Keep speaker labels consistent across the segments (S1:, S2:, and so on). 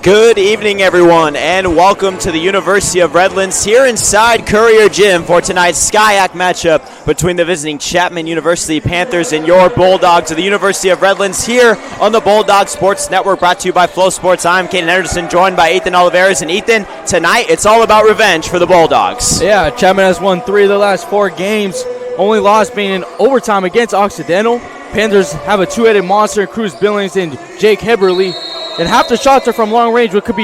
S1: Good evening, everyone, and welcome to the University of Redlands here inside Courier Gym for tonight's SCIAC matchup between the visiting Chapman University Panthers and your Bulldogs of the University of Redlands here on the Bulldog Sports Network, brought to you by Flow Sports. I'm Caden Anderson, joined by Ethan Oliveras. And Ethan, tonight it's all about revenge for the Bulldogs.
S2: Yeah, Chapman has won 3 of the last 4 games, only loss being in overtime against Occidental. Panthers have a two-headed monster in Cruz Billings and Jake Heberly. And half the shots are from long range, which could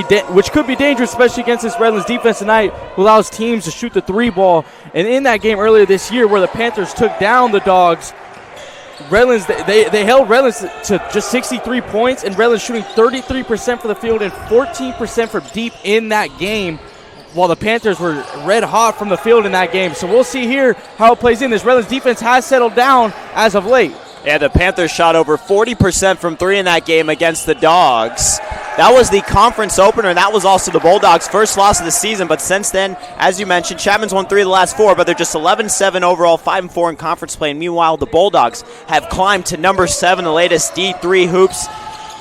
S2: be dangerous, especially against this Redlands defense tonight, who allows teams to shoot the 3 ball. And in that game earlier this year where the Panthers took down the Dogs, Redlands, they held Redlands to just 63 points, and Redlands shooting 33% for the field and 14% from deep in that game, while the Panthers were red hot from the field in that game. So we'll see here how it plays in. This Redlands defense has settled down as of late.
S1: Yeah, the Panthers shot over 40% from 3 in that game against the Dogs. That was the conference opener, and that was also the Bulldogs' first loss of the season. But since then, as you mentioned, Chapman's won 3 of the last 4, but they're just 11-7 overall, 5-4 in conference play. And meanwhile, the Bulldogs have climbed to number 7, the latest D3 Hoops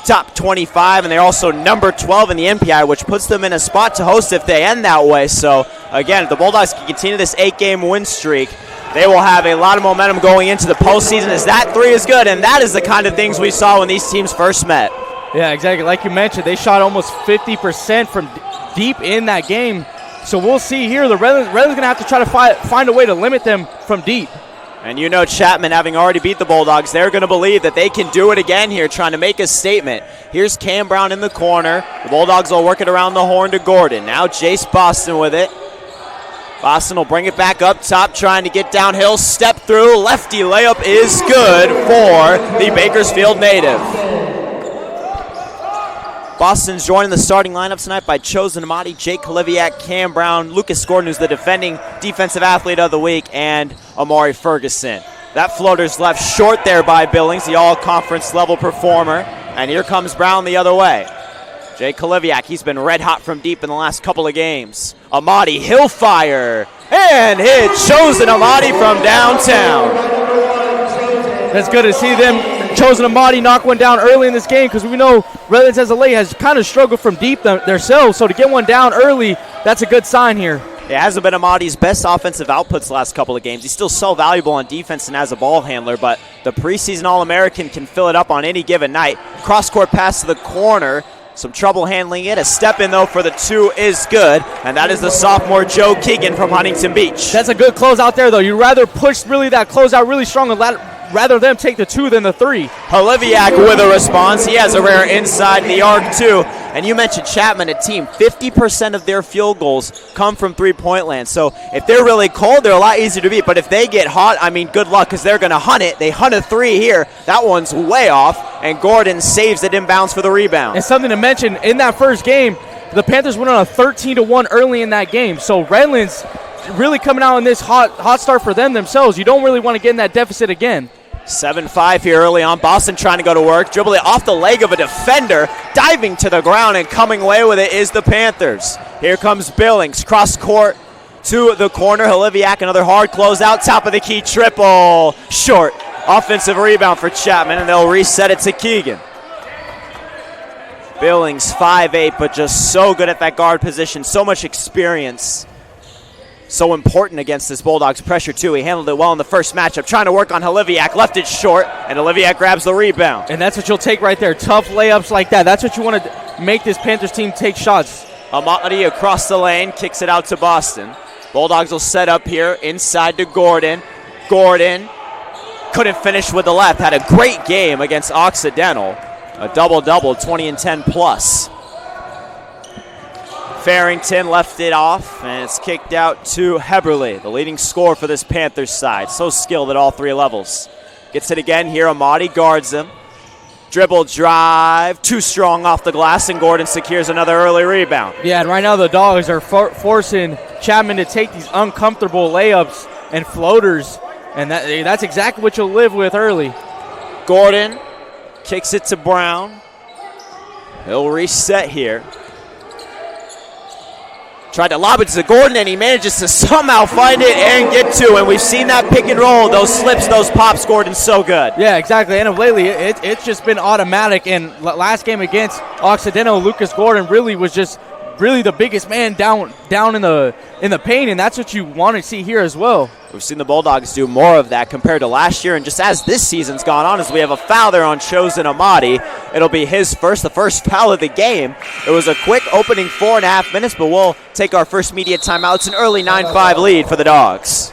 S1: top 25, and they're also number 12 in the NPI, which puts them in a spot to host if they end that way. So, again, if the Bulldogs can continue this 8-game win streak, they will have a lot of momentum going into the postseason, as that 3 is good, and that is the kind of things we saw when these teams first met.
S2: Yeah, exactly. Like you mentioned, they shot almost 50% from deep in that game. So we'll see here. The Redlands going to have to try to find a way to limit them from deep.
S1: And you know, Chapman, having already beat the Bulldogs, they're going to believe that they can do it again here, trying to make a statement. Here's Cam Brown in the corner. The Bulldogs will work it around the horn to Gordon. Now Jace Boston with it. Boston will bring it back up top, trying to get downhill, step through, lefty layup is good for the Bakersfield native. Boston's joining the starting lineup tonight by Chozen Amadi, Jake Kaliviak, Cam Brown, Lucas Gordon, who's the defending Defensive Athlete of the Week, and Amari Ferguson. That floater's left short there by Billings, the all-conference level performer. And here comes Brown the other way. Jake Kaliviak, he's been red hot from deep in the last couple of games. Amadi, he'll fire, and hit Chozen Amadi from downtown.
S2: That's good to see them. Chozen Amadi knock one down early in this game, because we know Redlands as of late has kind of struggled from deep themselves. So to get one down early, that's a good sign here.
S1: It hasn't been Amadi's best offensive outputs the last couple of games. He's still so valuable on defense and as a ball handler, but the preseason All-American can fill it up on any given night. Cross-court pass to the corner. Some trouble handling it. A step in, though, for the 2 is good. And that is the sophomore Joe Keegan from Huntington Beach.
S2: That's a good close out there, though. You'd rather push really that close out really strong and rather them take the 2 than the 3.
S1: Holiviak with a response. He has a rare inside the arc, too. And you mentioned Chapman, a team, 50% of their field goals come from three-point land. So if they're really cold, they're a lot easier to beat. But if they get hot, I mean, good luck, because they're going to hunt it. They hunt a 3 here. That one's way off, and Gordon saves it inbounds for the rebound.
S2: And something to mention, in that first game, the Panthers went on a 13-1 early in that game. So Redlands really coming out in this hot start for themselves. You don't really want to get in that deficit again.
S1: 7-5 here early on. Boston trying to go to work. Dribbling off the leg of a defender. Diving to the ground and coming away with it is the Panthers. Here comes Billings. Cross court to the corner. Holiviak, another hard closeout. Top of the key triple. Short. Offensive rebound for Chapman, and they'll reset it to Keegan. Billings 5'8", but just so good at that guard position. So much experience. So important against this Bulldogs pressure, too. He handled it well in the first matchup. Trying to work on Holiviak. Left it short, and Holiviak grabs the rebound.
S2: And that's what you'll take right there. Tough layups like that. That's what you want to make this Panthers team take shots.
S1: Amadi across the lane. Kicks it out to Boston. Bulldogs will set up here inside to Gordon. Gordon couldn't finish with the left. Had a great game against Occidental. A double-double, 20 and 10 plus. Farrington left it off, and it's kicked out to Heberly, the leading scorer for this Panthers side. So skilled at all 3 levels. Gets it again here. Amadi guards him. Dribble drive, too strong off the glass, and Gordon secures another early rebound.
S2: Yeah, and right now the Dogs are forcing Chapman to take these uncomfortable layups and floaters, and that's exactly what you'll live with early.
S1: Gordon kicks it to Brown. He'll reset here. Tried to lob it to Gordon, and he manages to somehow find it and get to. And we've seen that pick and roll, those slips, those pops, Gordon, so good.
S2: Yeah, exactly. And of lately, it's just been automatic. And last game against Occidental, Lucas Gordon really was just the biggest man down in the paint, and that's what you want to see here as well.
S1: We've seen the Bulldogs do more of that compared to last year, and just as this season's gone on, as we have a foul there on Chozen Amadi. It'll be his the first foul of the game. It was a quick opening 4.5 minutes, but we'll take our first media timeout. It's an early 9-5 lead for the Dogs.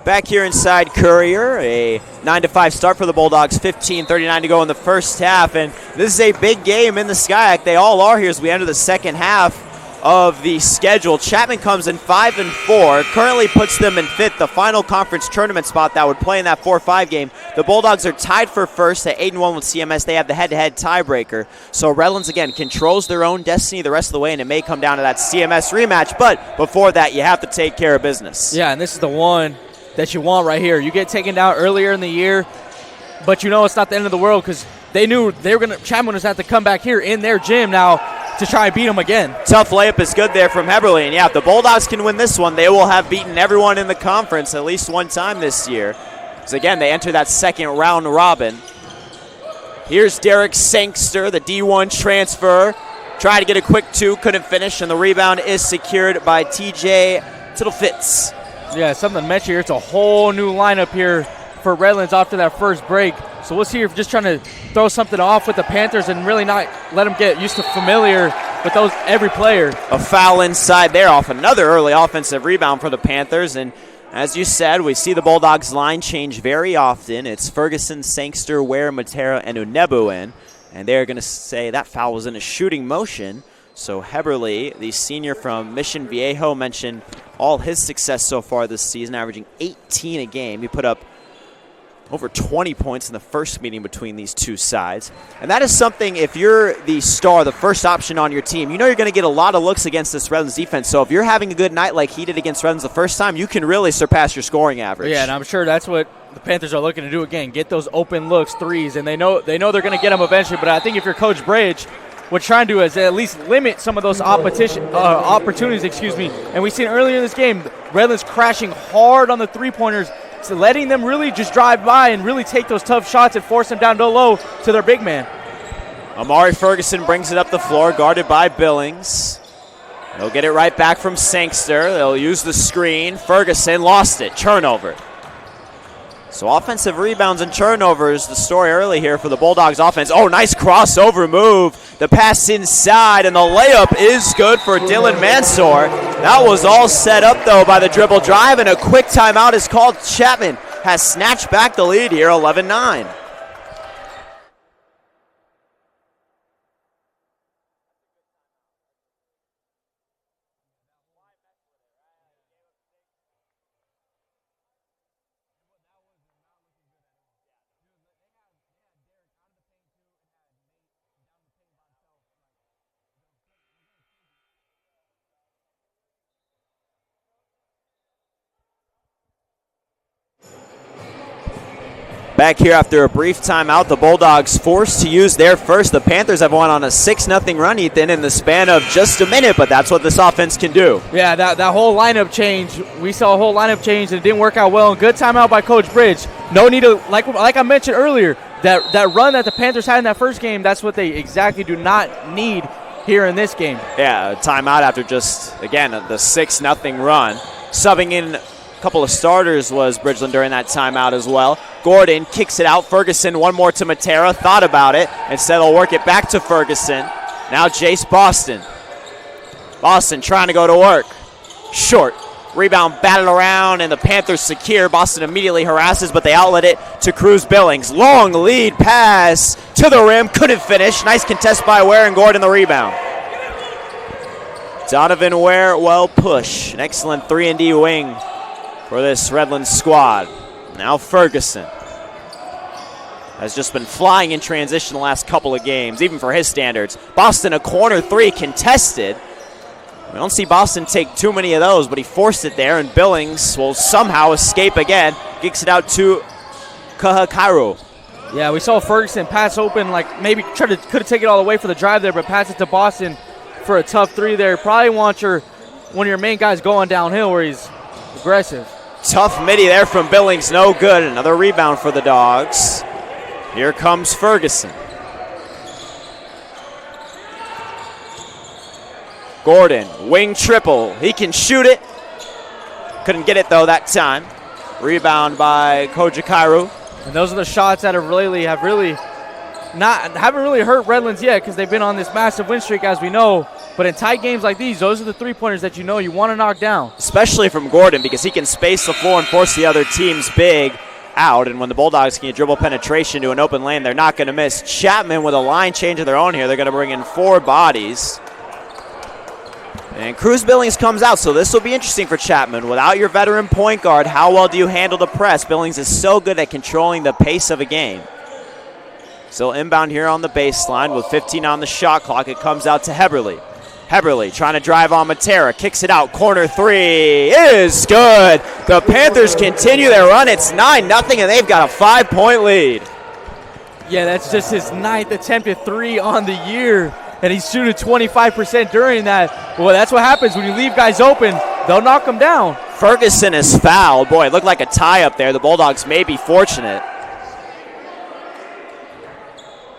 S1: Back here inside Courier, a 9-5 start for the Bulldogs, 15:39 to go in the first half, and this is a big game in the SCIAC. They all are here as we enter the second half of the schedule. Chapman comes in 5-4, currently puts them in 5th, the final conference tournament spot that would play in that 4-5 game. The Bulldogs are tied for first at 8-1 with CMS. They have the head-to-head tiebreaker. So Redlands, again, controls their own destiny the rest of the way, and it may come down to that CMS rematch, but before that, you have to take care of business.
S2: Yeah, and this is the one that you want right here. You get taken down earlier in the year, but you know it's not the end of the world because they knew they were Chapman was going to have to come back here in their gym now to try and beat them again.
S1: Tough layup is good there from Heberly, and yeah, if the Bulldogs can win this one, they will have beaten everyone in the conference at least one time this year. Because again, they enter that second round robin. Here's Derek Sangster, the D1 transfer. Tried to get a quick two, couldn't finish, and the rebound is secured by TJ Tittlefitz.
S2: Yeah, something to mention here. It's a whole new lineup here for Redlands after that first break. So we'll see if just trying to throw something off with the Panthers and really not let them get used to familiar with those every player.
S1: A foul inside there off another early offensive rebound for the Panthers. And as you said, we see the Bulldogs line change very often. It's Ferguson, Sangster, Ware, Matera, and Unebu in. And they're going to say that foul was in a shooting motion. So Heberly, the senior from Mission Viejo, mentioned all his success so far this season, averaging 18 a game. He put up over 20 points in the first meeting between these two sides. And that is something, if you're the star, the first option on your team, you know you're going to get a lot of looks against this Redlands defense. So if you're having a good night like he did against Redlands the first time, you can really surpass your scoring average.
S2: Yeah, and I'm sure that's what the Panthers are looking to do again, get those open looks, threes, and they know they're going to get them eventually. But I think if you're Coach Bridge, what you're trying to do is at least limit some of those opportunities. And we've seen earlier in this game, Redlands crashing hard on the three-pointers, so letting them really just drive by and really take those tough shots and force them down low to their big man.
S1: Amari Ferguson brings it up the floor, guarded by Billings. They'll get it right back from Sangster. They'll use the screen. Ferguson lost it. Turnover. So offensive rebounds and turnovers, the story early here for the Bulldogs offense. Oh, nice crossover move. The pass inside, and the layup is good for Dylan Mansour. That was all set up, though, by the dribble drive, and a quick timeout is called. Chapman has snatched back the lead here, 11-9. Back here after a brief timeout, the Bulldogs forced to use their first. The Panthers have won on a 6-0 run, Ethan, in the span of just a minute, but that's what this offense can do.
S2: Yeah, that whole lineup change, we saw a whole lineup change, and it didn't work out well. And good timeout by Coach Bridge. No need to, like I mentioned earlier, that run that the Panthers had in that first game, that's what they exactly do not need here in this game.
S1: Yeah, a timeout after just, again, the 6-0 run. Subbing in a couple of starters was Bridgeland during that timeout as well. Gordon kicks it out. Ferguson, one more to Matera. Thought about it. Instead, they'll work it back to Ferguson. Now Jace Boston. Boston trying to go to work. Short. Rebound batted around, and the Panthers secure. Boston immediately harasses, but they outlet it to Cruz Billings. Long lead pass to the rim. Couldn't finish. Nice contest by Ware, and Gordon the rebound. Donovan Ware, well push. An excellent 3-and-D wing for this Redlands squad. Now Ferguson has just been flying in transition the last couple of games, even for his standards. Boston, a corner three contested. We don't see Boston take too many of those, but he forced it there, and Billings will somehow escape again. Kicks it out to Kahakaru.
S2: Yeah, we saw Ferguson pass open, like maybe could have taken it all the way for the drive there, but pass it to Boston for a tough three there. Probably want one of your main guys going downhill where he's aggressive.
S1: Tough midi there from Billings, no good. Another rebound for the Dogs. Here comes Ferguson. Gordon, wing triple. He can shoot it. Couldn't get it though that time. Rebound by Kojikaru.
S2: And those are the shots that haven't really hurt Redlands yet, because they've been on this massive win streak, as we know. But in tight games like these, those are the three-pointers that you know you want to knock down. Especially
S1: from Gordon, because he can space the floor and force the other team's big out. And when the Bulldogs can get dribble penetration to an open lane, they're not going to miss. Chapman with a line change of their own here. They're going to bring in 4 bodies. And Cruz Billings comes out, so this will be interesting for Chapman. Without your veteran point guard, how well do you handle the press? Billings is so good at controlling the pace of a game. Still inbound here on the baseline with 15 on the shot clock. It comes out to Heberly. Heberly trying to drive on Matera. Kicks it out. Corner three is good. The Panthers continue their run. It's 9-0, and they've got a 5-point lead.
S2: Yeah, that's just his 9th attempt at 3 on the year. And he's shooting 25% during that. Well, that's what happens when you leave guys open. They'll knock them down.
S1: Ferguson is fouled. Boy, it looked like a tie up there. The Bulldogs may be fortunate.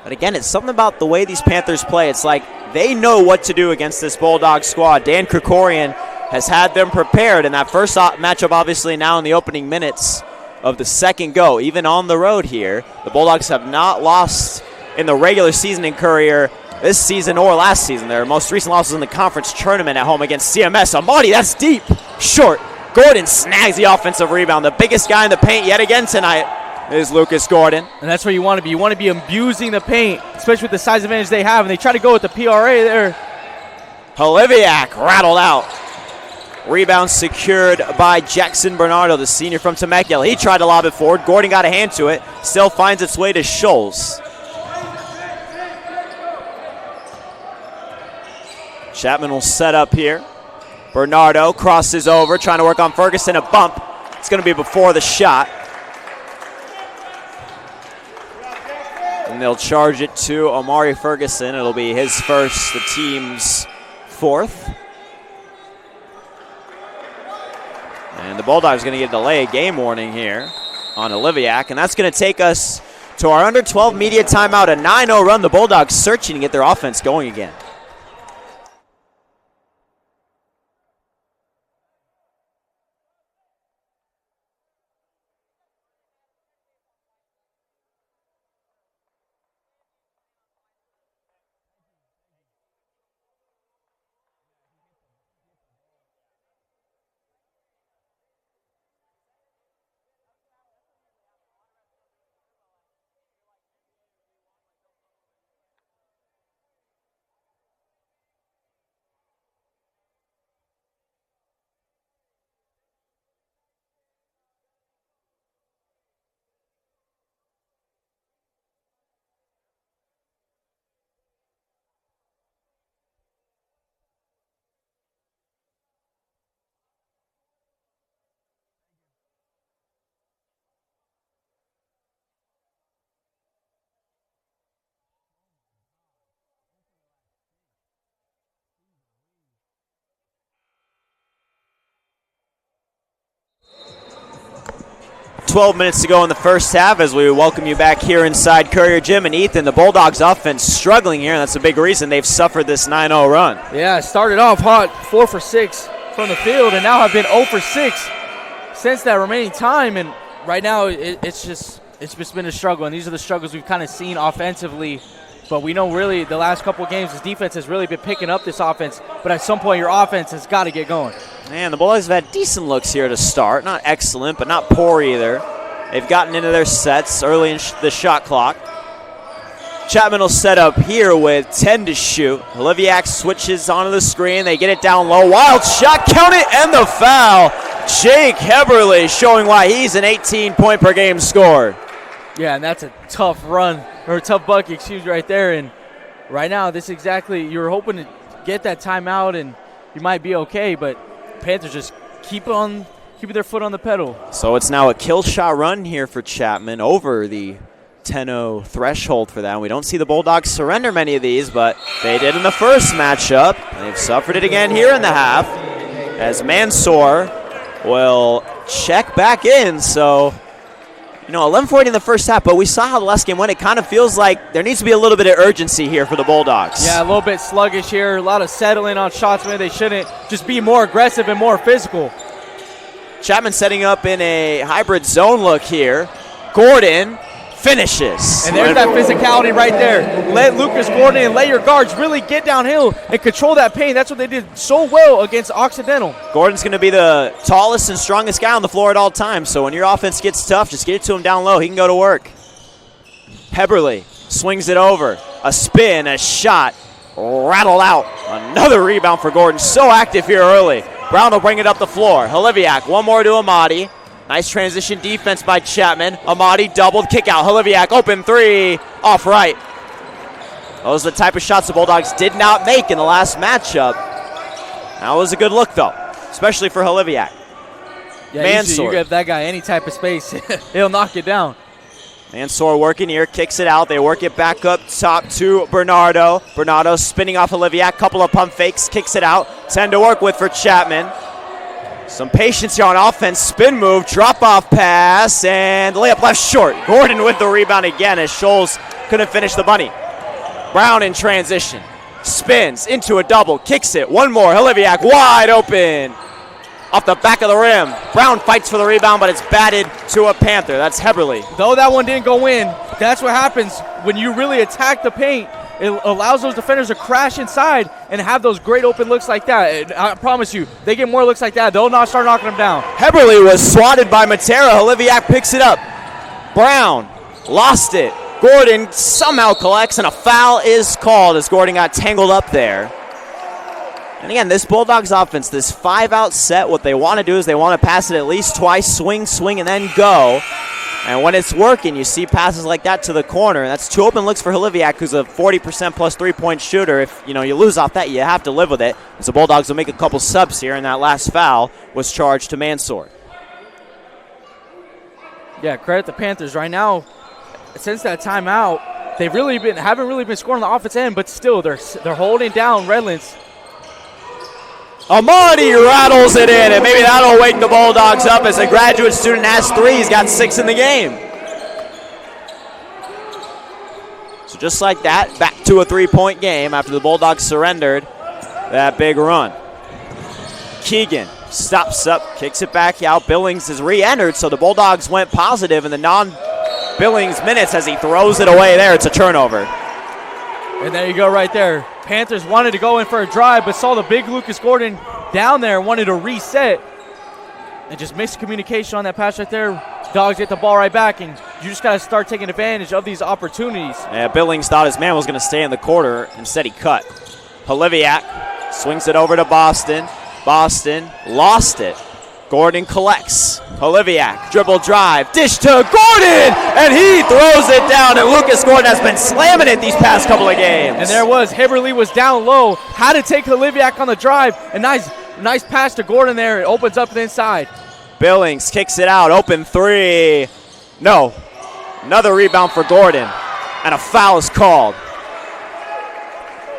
S1: But again, it's something about the way these Panthers play. It's like they know what to do against this Bulldog squad. Dan Krikorian has had them prepared in that first matchup, obviously now in the opening minutes of the second go. Even on the road here, the Bulldogs have not lost in the regular season in Courier this season or last season. Their most recent losses in the conference tournament at home against CMS. Amadi, that's deep. Short. Gordon snags the offensive rebound. The biggest guy in the paint yet again tonight is Lucas Gordon.
S2: And that's where you want to be. You want to be abusing the paint, especially with the size advantage they have. And they try to go with the PRA there.
S1: Holiviak rattled out. Rebound secured by Jackson Bernardo, the senior from Temecula. He tried to lob it forward. Gordon got a hand to it. Still finds its way to Scholes. Chapman will set up here. Bernardo crosses over, trying to work on Ferguson. A bump. It's going to be before the shot. And they'll charge it to Omari Ferguson. It'll be his first, the team's 4th. And the Bulldogs going to get a delay game warning here on Oliviak. And that's going to take us to our under 12 media timeout. A 9-0 run. The Bulldogs searching to get their offense going again. 12 minutes to go in the first half as we welcome you back here inside Courier Gym. And Ethan, the Bulldogs offense struggling here, and that's a big reason they've suffered this 9-0 run.
S2: Yeah, started off hot, 4 for 6 from the field, and now have been 0 for 6 since that remaining time. And right now it's just been a struggle, and these are the struggles we've kind of seen offensively. But we know really the last couple of games, this defense has really been picking up this offense. But at some point, your offense has got to get going.
S1: Man, the Bulldogs have had decent looks here to start. Not excellent, but not poor either. They've gotten into their sets early in the shot clock. Chapman will set up here with 10 to shoot. Oliviak switches onto the screen. They get it down low. Wild shot, count it, and the foul. Jake Heberly showing why he's an 18-point-per-game scorer.
S2: Yeah, and that's a tough run, or a tough bucket, right there. And right now, this exactly, you were hoping to get that timeout and you might be okay, but Panthers just keeping their foot on the pedal.
S1: So it's now a kill shot run here for Chapman over the 10-0 threshold for them. We don't see the Bulldogs surrender many of these, but they did in the first matchup. They've suffered it again here in the half as Mansour will check back in. So 11-40 in the first half, but we saw how the last game went. It kind of feels like there needs to be a little bit of urgency here for the Bulldogs.
S2: Yeah, a little bit sluggish here. A lot of settling on shots. Maybe they shouldn't. Just be more aggressive and more physical.
S1: Chapman setting up in a hybrid zone look here. Gordon finishes.
S2: And there's that physicality right there. Let Lucas Gordon and let your guards really get downhill and control that paint. That's what they did so well against Occidental.
S1: Gordon's going to be the tallest and strongest guy on the floor at all times. So when your offense gets tough, just get it to him down low. He can go to work. Heberly swings it over. A spin, a shot, rattled out. Another rebound for Gordon. So active here early. Brown will bring it up the floor. Holiviak, one more to Amadi. Nice transition defense by Chapman. Amadi doubled, kick out. Holiviak, open three, off right. Those are the type of shots the Bulldogs did not make in the last matchup. That was a good look, though, especially for Holiviak.
S2: Yeah,
S1: Mansour.
S2: You give that guy any type of space, he'll knock it down.
S1: Mansour working here, kicks it out. They work it back up top to Bernardo. Bernardo spinning off Holiviak, couple of pump fakes, kicks it out. 10 to work with for Chapman. Some patience here on offense. Spin move, drop-off pass, and layup left short. Gordon with the rebound again as Scholes couldn't finish the bunny. Brown in transition. Spins into a double, kicks it. One more, Holiviak wide open. Off the back of the rim. Brown fights for the rebound, but it's batted to a Panther. That's Heberly.
S2: Though that one didn't go in, that's what happens when you really attack the paint. It allows those defenders to crash inside and have those great open looks like that. And I promise you, they get more looks like that, they'll not start knocking them down.
S1: Heberly was swatted by Matera. Holiviak picks it up. Brown lost it. Gordon somehow collects, and a foul is called as Gordon got tangled up there. And again, this Bulldogs offense, this 5-out set, what they want to do is they want to pass it at least twice, swing, and then go. And when it's working, you see passes like that to the corner. And that's two open looks for Holiviak, who's a 40% plus three-point shooter. If you lose off that, you have to live with it. So Bulldogs will make a couple subs here, and that last foul was charged to Mansour.
S2: Yeah, credit the Panthers right now. Since that timeout, they've haven't really been scoring on the offense end, but still they're holding down Redlands.
S1: Amadi rattles it in, and maybe that'll wake the Bulldogs up as a graduate student has 3. He's got 6 in the game. So just like that, back to a 3-point game after the Bulldogs surrendered that big run. Keegan stops up, kicks it back out. Billings is re-entered, so the Bulldogs went positive in the non-Billings minutes as he throws it away there. It's a turnover.
S2: And there you go right there. Panthers wanted to go in for a drive, but saw the big Lucas Gordon down there and wanted to reset. And just missed communication on that pass right there. Dogs get the ball right back, and you just got to start taking advantage of these opportunities.
S1: Yeah, Billings thought his man was going to stay in the quarter. Instead, he cut. Holiviak swings it over to Boston. Boston lost it. Gordon collects. Holiviak, dribble drive, dish to Gordon, and he throws it down, and Lucas Gordon has been slamming it these past couple of games.
S2: And there was, Heberly was down low, had to take Holiviak on the drive, and nice pass to Gordon there. It opens up the inside.
S1: Billings kicks it out, open 3. No, another rebound for Gordon, and a foul is called.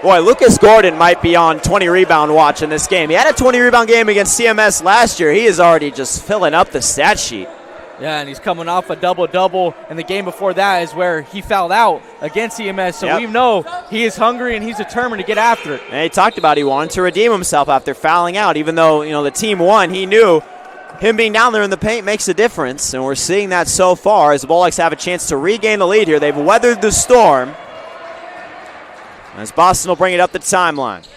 S1: Boy, Lucas Gordon might be on 20-rebound watch in this game. He had a 20-rebound game against CMS last year. He is already just filling up the stat sheet.
S2: Yeah, and he's coming off a double-double, and the game before that is where he fouled out against EMS. So we know he is hungry and he's determined to get after it.
S1: And he talked about he wanted to redeem himself after fouling out. Even though, the team won, he knew him being down there in the paint makes a difference, and we're seeing that so far as the Bulldogs have a chance to regain the lead here. They've weathered the storm as Boston will bring it up the timeline.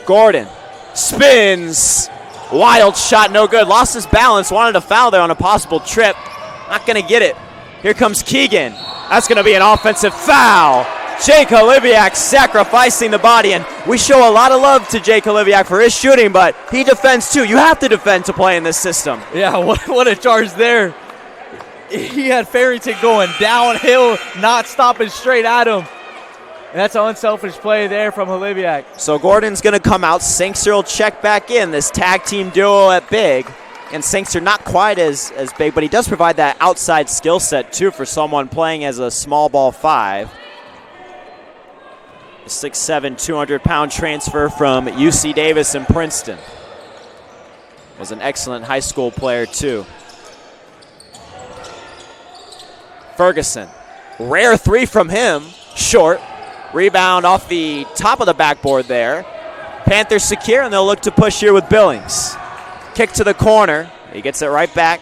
S1: Gordon spins. Wild shot, no good. Lost his balance, wanted to foul there on a possible trip. Not going to get it. Here comes Keegan. That's going to be an offensive foul. Jake Oliviak sacrificing the body, and we show a lot of love to Jake Oliviak for his shooting, but he defends too. You have to defend to play in this system.
S2: Yeah, what a charge there. He had Farrington going downhill, not stopping straight at him. And that's an unselfish play there from Oliviak.
S1: So Gordon's going to come out. Sangster will check back in. This tag team duo at big. And Sangster not quite as big, but he does provide that outside skill set too for someone playing as a small ball 5. A 6'7", 200-pound transfer from UC Davis and Princeton. Was an excellent high school player too. Ferguson. Rare 3 from him. Short. Rebound off the top of the backboard there. Panthers secure, and they'll look to push here with Billings. Kick to the corner. He gets it right back.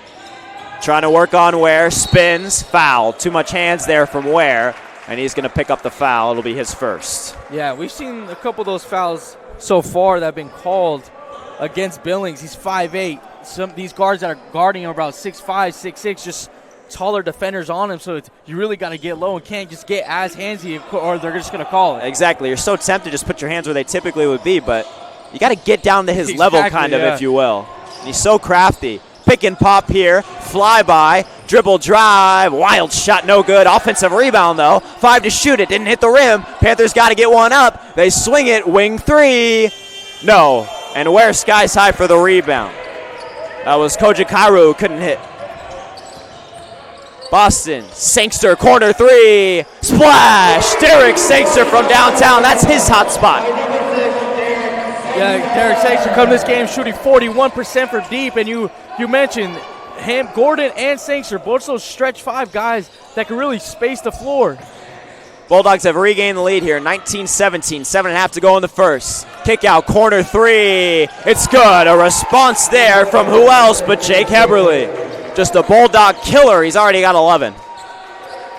S1: Trying to work on Ware. Spins. Foul. Too much hands there from Ware, and he's going to pick up the foul. It'll be his first.
S2: Yeah, we've seen a couple of those fouls so far that have been called against Billings. He's 5'8". These guards that are guarding him are about 6'5", 6'6", just taller defenders on him, so you really got to get low and can't just get as handsy or they're just going to call it.
S1: Exactly. You're so tempted to just put your hands where they typically would be, but you got to get down to his level kind of, if you will. And he's so crafty. Pick and pop here. Fly by. Dribble drive. Wild shot, no good. Offensive rebound, though. 5 to shoot it. Didn't hit the rim. Panthers got to get one up. They swing it. Wing 3. No. And Ware skies high for the rebound. That was Koji Kairu who couldn't hit. Boston, Sangster, corner 3, splash! Derek Sangster from downtown, that's his hot spot.
S2: Yeah, Derek Sangster come this game shooting 41% from deep, and you mentioned him, Gordon and Sangster, both those stretch 5 guys that can really space the floor.
S1: Bulldogs have regained the lead here, 19-17, 7.5 to go in the first. Kick out, corner 3, it's good. A response there from who else but Jake Heberly. Just a Bulldog killer. He's already got 11.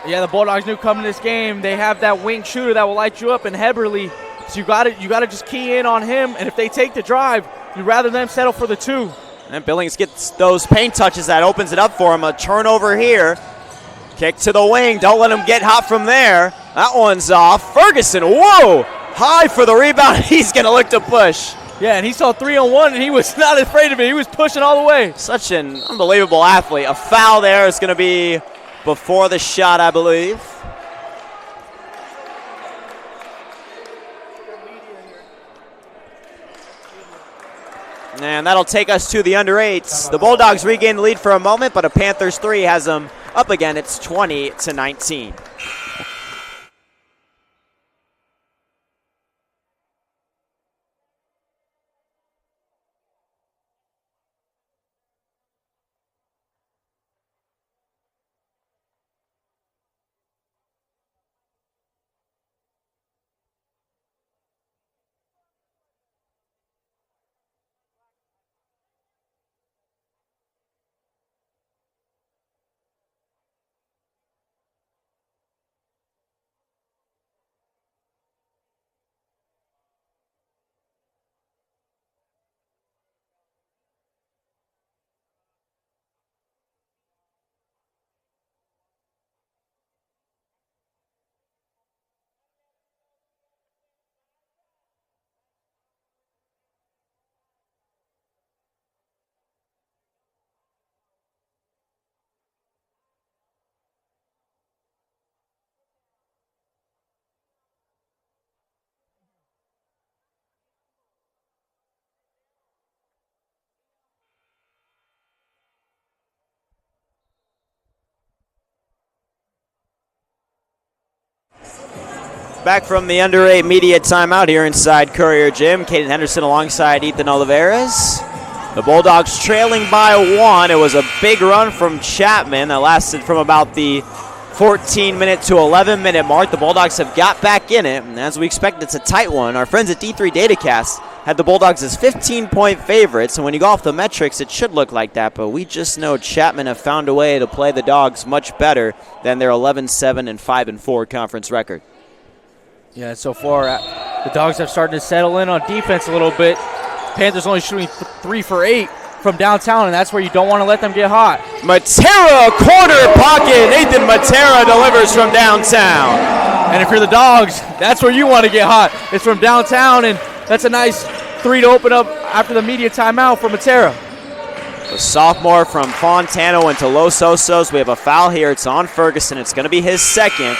S2: Yeah, the Bulldogs knew coming this game they have that wing shooter that will light you up in Heberly. So you got to just key in on him. And if they take the drive, you'd rather them settle for the 2.
S1: And Billings gets those paint touches. That opens it up for him. A turnover here. Kick to the wing. Don't let him get hot from there. That one's off. Ferguson, whoa! High for the rebound. He's going to look to push.
S2: Yeah, and he saw 3-on-1, and he was not afraid of it. He was pushing all the way.
S1: Such an unbelievable athlete. A foul there is going to be before the shot, I believe. And that'll take us to the under 8s. The Bulldogs regain the lead for a moment, but a Panthers 3 has them up again. It's 20-19. Back from the under 8 media timeout here inside Courier Gym. Caden Henderson alongside Ethan Oliveras. The Bulldogs trailing by 1. It was a big run from Chapman that lasted from about the 14-minute to 11-minute mark. The Bulldogs have got back in it, and as we expect, it's a tight one. Our friends at D3 Datacast had the Bulldogs as 15-point favorites, and when you go off the metrics, it should look like that, but we just know Chapman have found a way to play the Dogs much better than their 11-7 and 5-4 conference record.
S2: Yeah, so far, the Dogs have started to settle in on defense a little bit. Panthers only shooting 3 for 8 from downtown, and that's where you don't want to let them get hot.
S1: Matera, corner pocket. Nathan Matera delivers from downtown.
S2: And if you're the Dogs, that's where you want to get hot. It's from downtown, and that's a nice 3 to open up after the media timeout for Matera.
S1: The sophomore from Fontana went to Los Osos. We have a foul here. It's on Ferguson. It's going to be his second.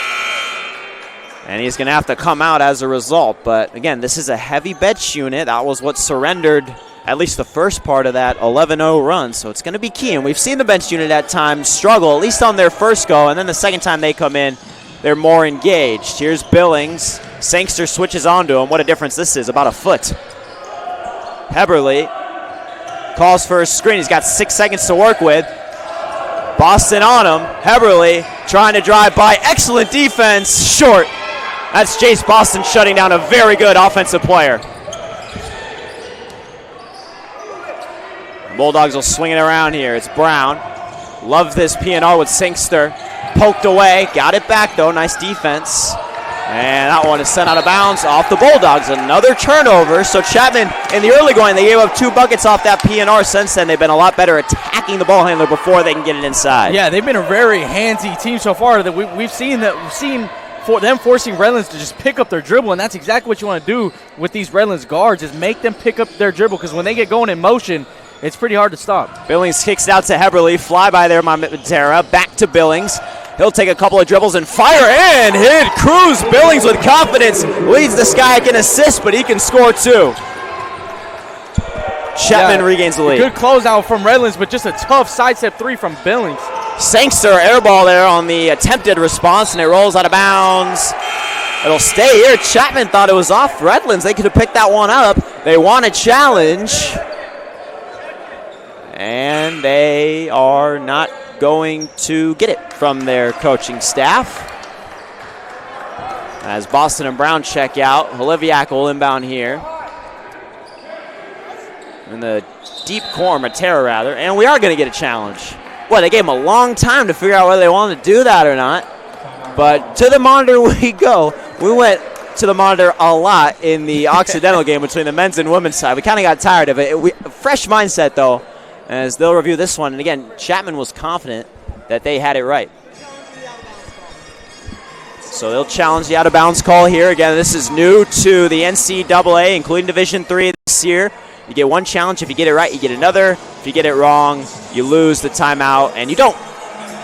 S1: And he's going to have to come out as a result. But, again, this is a heavy bench unit. That was what surrendered at least the first part of that 11-0 run. So it's going to be key. And we've seen the bench unit at times struggle, at least on their first go. And then the second time they come in, they're more engaged. Here's Billings. Sangster switches onto him. What a difference this is, about a foot. Heberly calls for a screen. He's got 6 seconds to work with. Boston on him. Heberly trying to drive by. Excellent defense. Short. That's Jace Boston shutting down a very good offensive player. Bulldogs will swing it around here. It's Brown. Love this PNR with Sangster. Poked away. Got it back, though. Nice defense. And that one is sent out of bounds off the Bulldogs. Another turnover. So Chapman, in the early going, they gave up 2 buckets off that PNR. Since then, they've been a lot better attacking the ball handler before they can get it inside.
S2: Yeah, they've been a very handsy team so far. That we've seen for them forcing Redlands to just pick up their dribble, and that's exactly what you want to do with these Redlands guards, is make them pick up their dribble, because when they get going in motion, it's pretty hard to stop.
S1: Billings kicks it out to Heberly. Fly by there, Matera. Back to Billings. He'll take a couple of dribbles and fire and hit. Cruz Billings with confidence. Leads the Sky in assists, but he can score too. Chapman regains the lead.
S2: Good closeout from Redlands, but just a tough sidestep 3 from Billings.
S1: Sangster air ball there on the attempted response, and it rolls out of bounds. It'll stay here. Chapman thought it was off Redlands. They could have picked that one up. They want a challenge. And they are not going to get it from their coaching staff. As Boston and Brown check out, Holiviak will inbound here. In the deep corner, Matera rather, and we are going to get a challenge. Well, they gave him a long time to figure out whether they wanted to do that or not. But to the monitor we go. We went to the monitor a lot in the Occidental game between the men's and women's side. We kind of got tired of it. Fresh mindset, though, as they'll review this one. And again, Chapman was confident that they had it right. So they'll challenge the out-of-bounds call here. Again, this is new to the NCAA, including Division III this year. You get one challenge. If you get it right, you get another. If you get it wrong, you lose the timeout, and you don't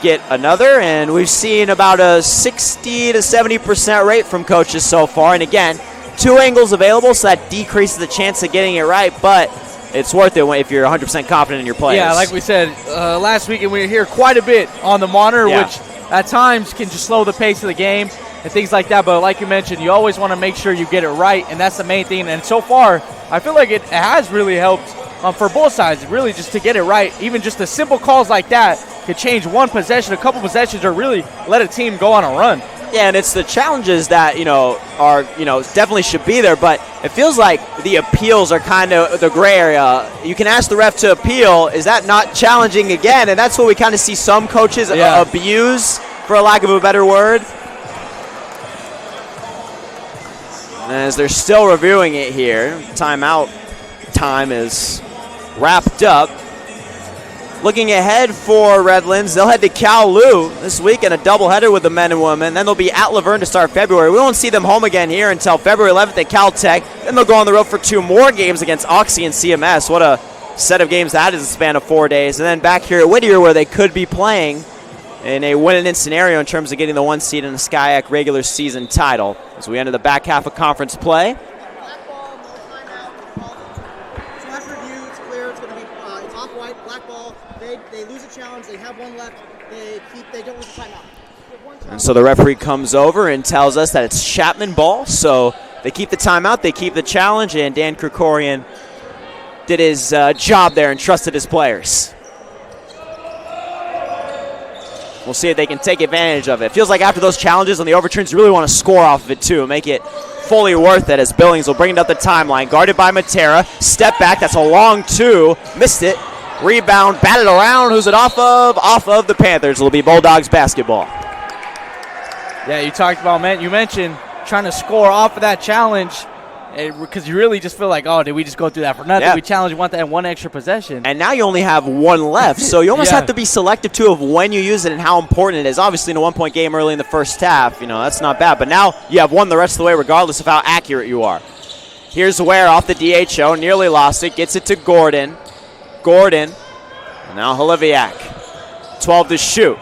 S1: get another. And we've seen about a 60 to 70% rate from coaches so far. And again, 2 angles available, so that decreases the chance of getting it right, but it's worth it if you're 100% confident in your players.
S2: Yeah, like we said last week, and we were here quite a bit on the monitor, which at times can just slow the pace of the game and things like that. But like you mentioned, you always want to make sure you get it right, and that's the main thing. And so far, I feel like it has really helped for both sides, really, just to get it right. Even just the simple calls like that could change one possession, a couple possessions, or really let a team go on a run.
S1: Yeah, and it's the challenges that, are, definitely should be there, but it feels like the appeals are kind of the gray area. You can ask the ref to appeal. Is that not challenging again? And that's what we kind of see some coaches abuse, for a lack of a better word. As they're still reviewing it here, timeout time is wrapped up. Looking ahead for Redlands, they'll head to Kowloon this week in a doubleheader with the men and women. Then they'll be at Laverne to start February. We won't see them home again here until February 11th at Caltech. Then they'll go on the road for 2 more games against Oxy and CMS. What a set of games that is in a span of 4 days. And then back here at Whittier, where they could be playing in a win-and-in scenario in terms of getting the 1 seed in the SCIAC regular season title. As we enter the back half of conference play.
S3: They lose a challenge. They have one left. They don't lose a timeout.
S1: And so the referee comes over and tells us that it's Chapman ball. So they keep the timeout, they keep the challenge, and Dan Krikorian did his job there and trusted his players. We'll see if they can take advantage of it. Feels like after those challenges on the overturns, you really want to score off of it too, make it fully worth it as Billings will bring it up the timeline. Guarded by Matera. Step back, that's a long two. Missed it. Rebound, batted around. Who's it off of? Off of the Panthers. It'll be Bulldogs basketball.
S2: Yeah, you talked about, man, you mentioned trying to score off of that challenge because you really just feel like, oh, did we just go through that for nothing?
S1: Yeah.
S2: We challenge, we want that one extra possession.
S1: And now you only have one left, so you almost
S2: Yeah.
S1: have to be selective, too, of when you use it and how important it is. Obviously, in a one-point game early in the first half, that's not bad. But now you have one the rest of the way, regardless of how accurate you are. Here's Ware off the DHO, nearly lost it, gets it to Gordon. And now Holiviak. 12 to shoot.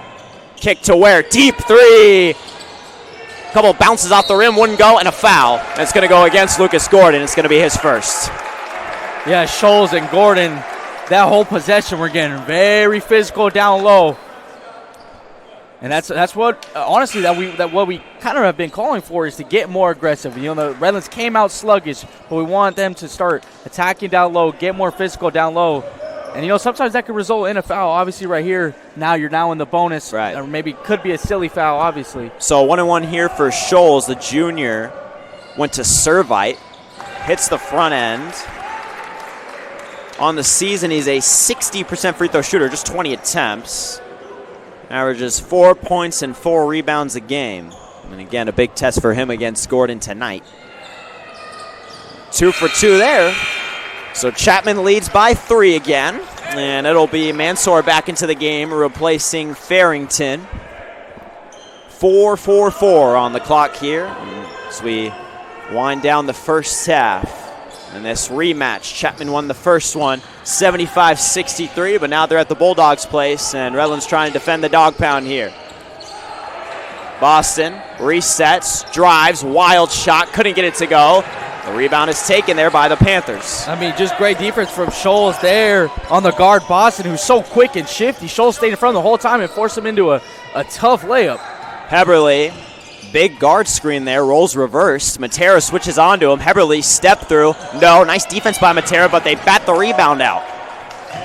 S1: Kick to Ware, deep three. Couple bounces off the rim, wouldn't go, and a foul. That's going to go against Lucas Gordon. It's going to be his first.
S2: Yeah, Scholes and Gordon, that whole possession, we're getting very physical down low. And that's what, honestly, what we kind of have been calling for is to get more aggressive. The Redlands came out sluggish, but we want them to start attacking down low, get more physical down low. And, sometimes that could result in a foul. Obviously, right here, now you're now in the bonus.
S1: Right.
S2: Or maybe could be a silly foul, obviously.
S1: So 1-1 here for Scholes. The junior went to Servite. Hits the front end. On the season, he's a 60% free throw shooter, just 20 attempts. Averages 4 points and 4 rebounds a game. And again, a big test for him against Gordon tonight. 2 for 2 there. So Chapman leads by 3 again. And it'll be Mansour back into the game, replacing Farrington. 4-4-4 on the clock here as we wind down the first half. And this rematch, Chapman won the first one, 75-63, but now they're at the Bulldogs' place, and Redlands trying to defend the dog pound here. Boston resets, drives, wild shot, couldn't get it to go. The rebound is taken there by the Panthers.
S2: I mean, just great defense from Scholes there on the guard, Boston, who's so quick and shifty. Scholes stayed in front the whole time and forced him into a tough layup.
S1: Heberly, big guard screen there, rolls reversed. Matera switches onto him. Heberly step through. No, nice defense by Matera, but they bat the rebound out.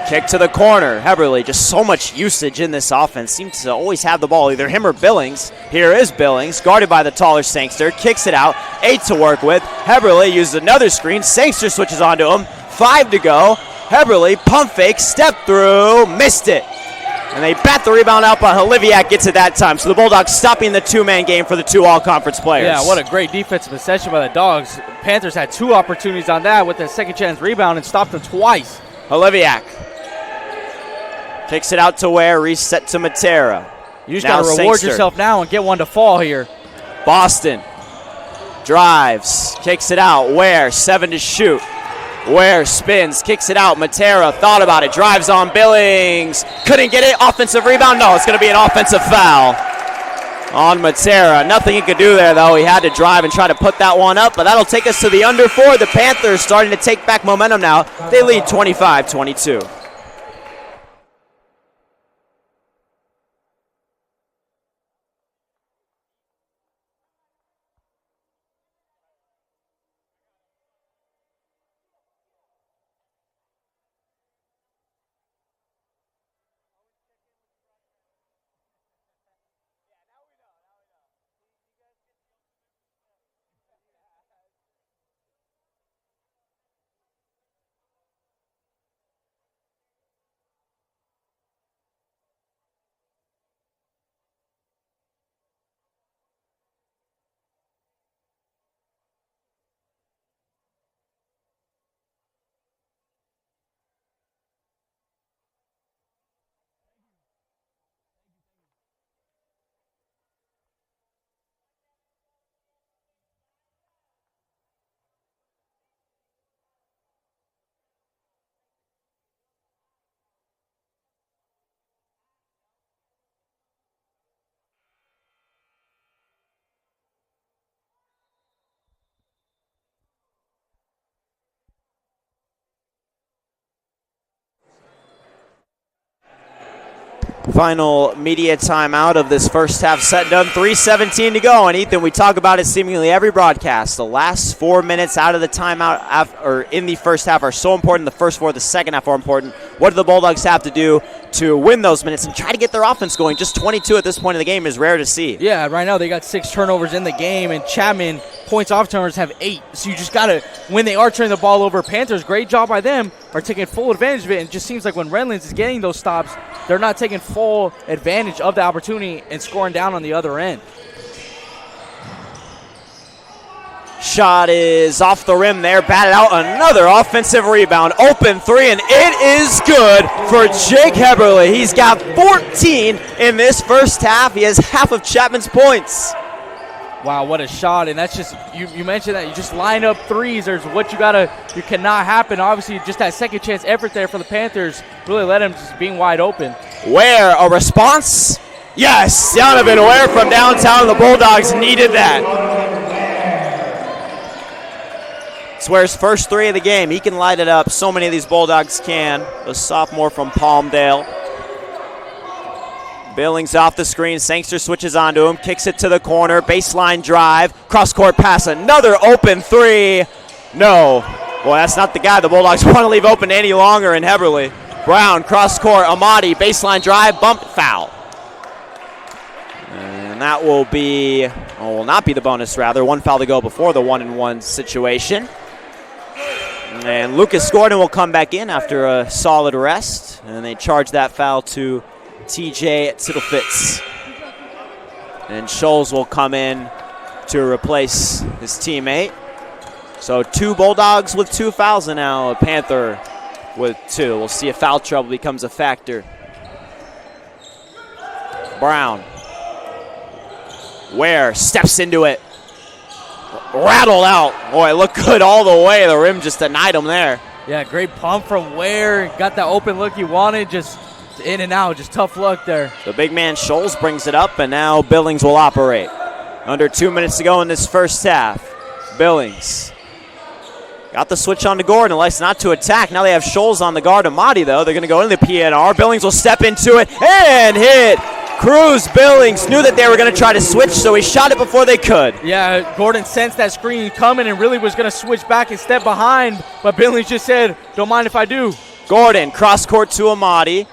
S1: Kick to the corner. Heberly, just so much usage in this offense. Seems to always have the ball, either him or Billings. Here is Billings, guarded by the taller Sangster. Kicks it out. 8 to work with. Heberly uses another screen. Sangster switches onto him. 5 to go. Heberly, pump fake, step through, missed it. And they bat the rebound out, but Holiviak gets it that time. So the Bulldogs stopping the two-man game for the 2 all-conference players.
S2: Yeah, what a great defensive possession by the Dogs. Panthers had 2 opportunities on that with a second-chance rebound and stopped them twice.
S1: Holiviak kicks it out to Ware, reset to Matera.
S2: You just got to reward yourself now and get one to fall here.
S1: Boston drives, kicks it out. Ware, 7 to shoot. Ware spins, kicks it out. Matera thought about it, drives on Billings. Couldn't get it. Offensive rebound. No, it's going to be an offensive foul on Matera. Nothing he could do there, though. He had to drive and try to put that one up, but that'll take us to the under 4. The Panthers starting to take back momentum now. They lead 25-22. Final media timeout of this first half set and done. 3:17 to go. And Ethan, we talk about it seemingly every broadcast. The last 4 minutes out of the timeout or in the first half are so important. The first 4 of the second half are important. What do the Bulldogs have to do to win those minutes and try to get their offense going? Just 22 at this point in the game is rare to see.
S2: Yeah, right now they got 6 turnovers in the game, and Chapman points off turnovers have 8. So you just got to, when they are turning the ball over, Panthers, great job by them, are taking full advantage of it. And it just seems like when Redlands is getting those stops, they're not taking full advantage of the opportunity and scoring down on the other end.
S1: Shot is off the rim there, batted out. Another offensive rebound. Open 3, and it is good for Jake Heberly. He's got 14 in this first half. He has half of Chapman's points.
S2: Wow, what a shot. And that's just, you mentioned that you just line up threes. There's what you cannot happen. Obviously, just that second chance effort there for the Panthers really let him just being wide open.
S1: Ware, a response? Yes, Donovan Ware from downtown. The Bulldogs needed that. It's Ware's first 3 of the game. He can light it up. So many of these Bulldogs can. The sophomore from Palmdale. Billings off the screen. Sangster switches onto him. Kicks it to the corner. Baseline drive. Cross-court pass. Another open 3. No. Boy, that's not the guy the Bulldogs want to leave open any longer in Heberly. Brown, cross-court. Amadi, baseline drive. Bump, foul. And that will be, will not be the bonus, rather. 1 foul to go before the 1-and-1 situation. And Lucas Gordon will come back in after a solid rest. And they charge that foul to TJ Tittlefitz. And Scholes will come in to replace his teammate. So 2 Bulldogs with 2 fouls, and now a Panther with 2. We'll see if foul trouble becomes a factor. Brown. Ware steps into it. Rattled out. Boy, it looked good all the way. The rim just denied him there.
S2: Yeah, great pump from Ware. Got that open look he wanted. Just in and out. Just tough luck there.
S1: The big man Scholes brings it up, and now Billings will operate. Under 2 minutes to go in this first half. Billings got the switch on to Gordon. Likes not to attack. Now they have Scholes on the guard. Amadi, though. They're going to go into the PNR. Billings will step into it and hit. Cruz Billings knew that they were going to try to switch, so he shot it before they could.
S2: Yeah, Gordon sensed that screen coming and really was going to switch back and step behind, but Billings just said, don't mind if I do.
S1: Gordon, cross court to Amadi.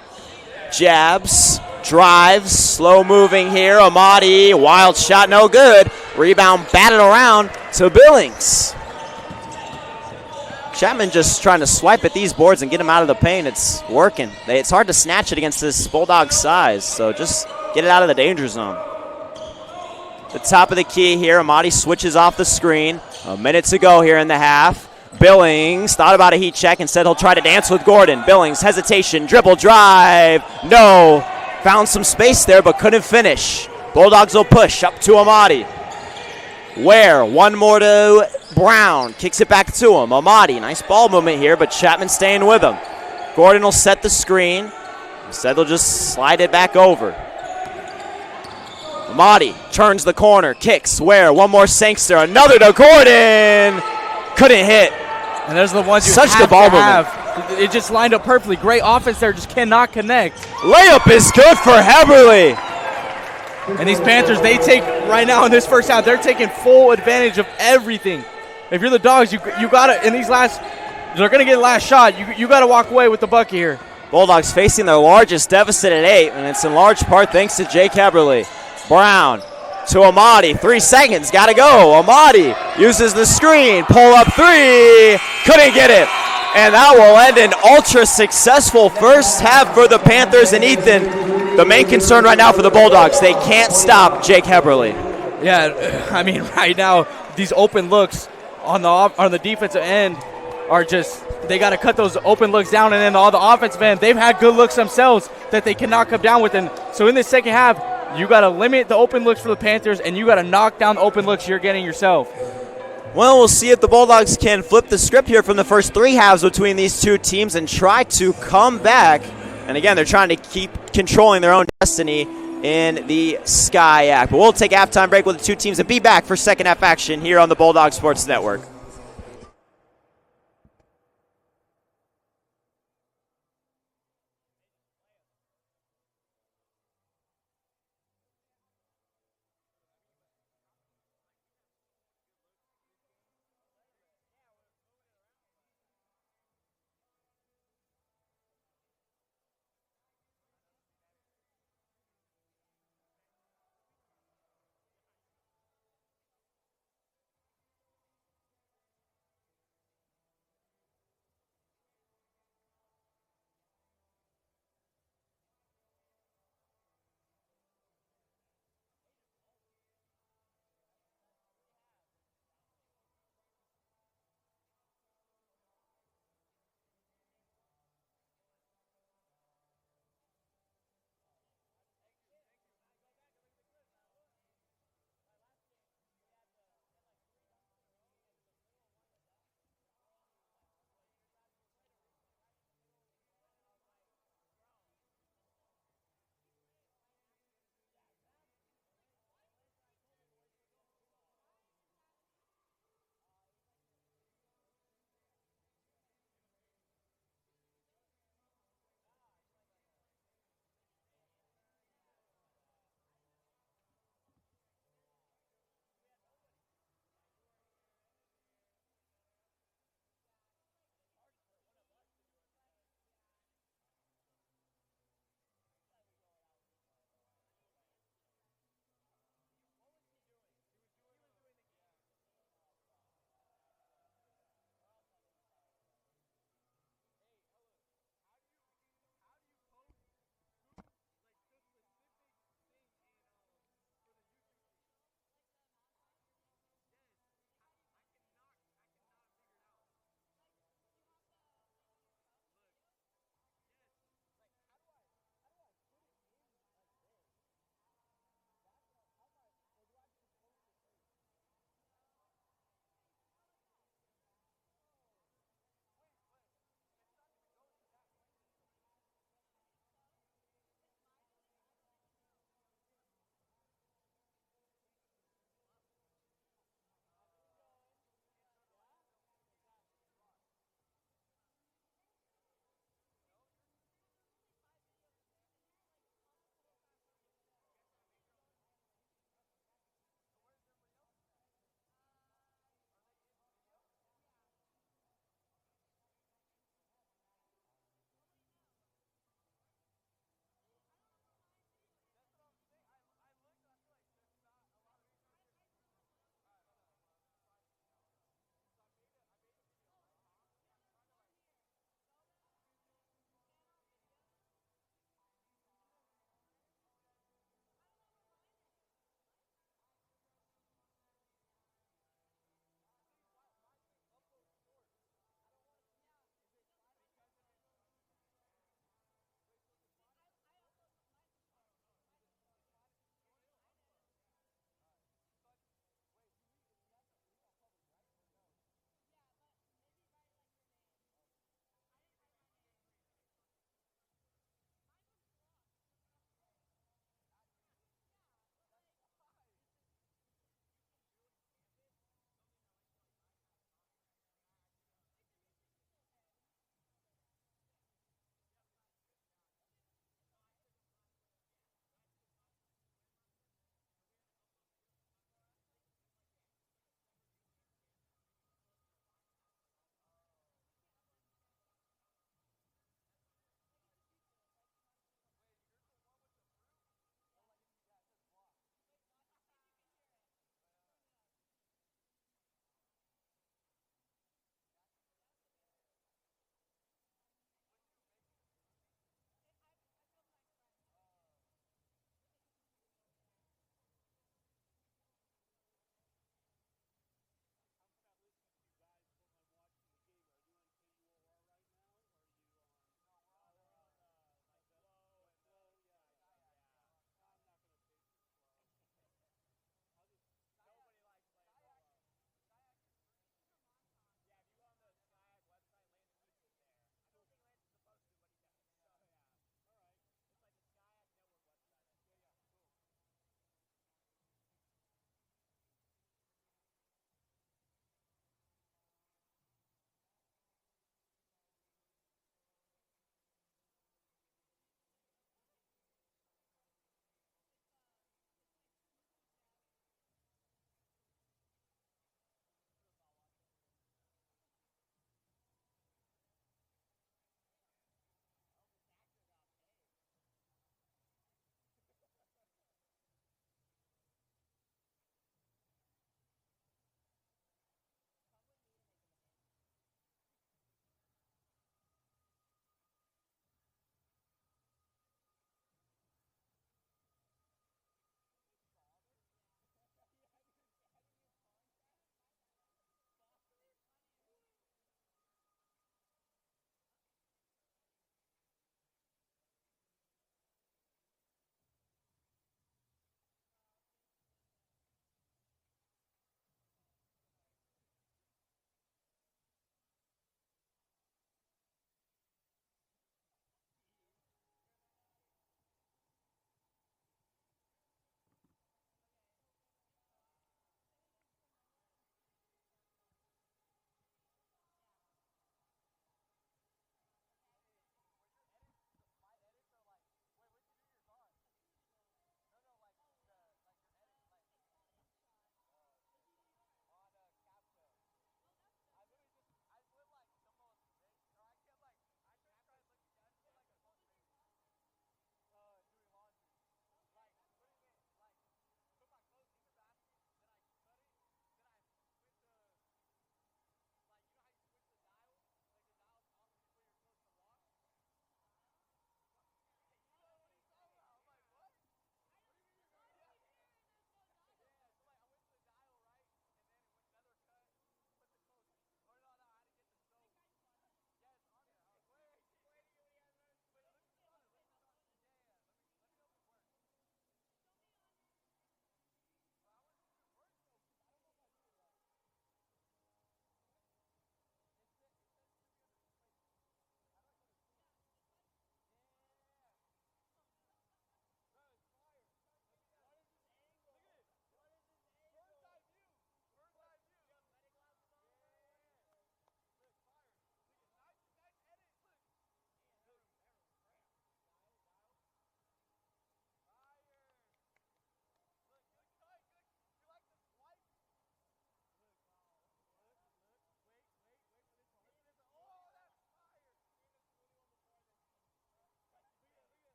S1: Jabs, drives, slow moving here. Amadi, wild shot, no good. Rebound batted around to Billings. Chapman just trying to swipe at these boards and get him out of the paint. It's working. It's hard to snatch it against this Bulldog size, so just get it out of the danger zone. The top of the key here. Amadi switches off the screen. A minute to go here in the half. Billings thought about a heat check and said he'll try to dance with Gordon. Billings, hesitation, dribble, drive. No. Found some space there but couldn't finish. Bulldogs will push up to Amadi. Ware, one more to Brown. Kicks it back to him. Amadi, nice ball movement here, but Chapman staying with him. Gordon will set the screen. Instead, they'll just slide it back over. Amadi turns the corner, kicks. Ware, one more Sangster, another to Gordon. Couldn't hit.
S2: And those are the ones you
S1: Such
S2: have
S1: the ball
S2: to have. It just lined up perfectly. Great offense there, just cannot connect.
S1: Layup is good for Heberly.
S2: And these Panthers, they take, right now in this first half, they're taking full advantage of everything. If you're the Dogs, you got to, in these last, they're going to get last shot. You got to walk away with the bucket here.
S1: Bulldogs facing their largest deficit at 8, and it's in large part thanks to Jake Heberly. Brown to Amadi, 3 seconds, got to go. Amadi uses the screen, pull up 3, couldn't get it. And that will end an ultra successful first half for the Panthers. And Ethan, the main concern right now for the Bulldogs, they can't stop Jake Heberly.
S2: Yeah, I mean, right now, these open looks on the defensive end are just, they got to cut those open looks down, and then all the offensive end, they've had good looks themselves that they cannot come down with. And so in the second half, you got to limit the open looks for the Panthers, and you got to knock down the open looks you're getting yourself.
S1: Well, we'll see if the Bulldogs can flip the script here from the first 3 halves between these two teams and try to come back. And again, they're trying to keep controlling their own destiny in the Sky Act. But we'll take a halftime break with the two teams and be back for second half action here on the Bulldog Sports Network.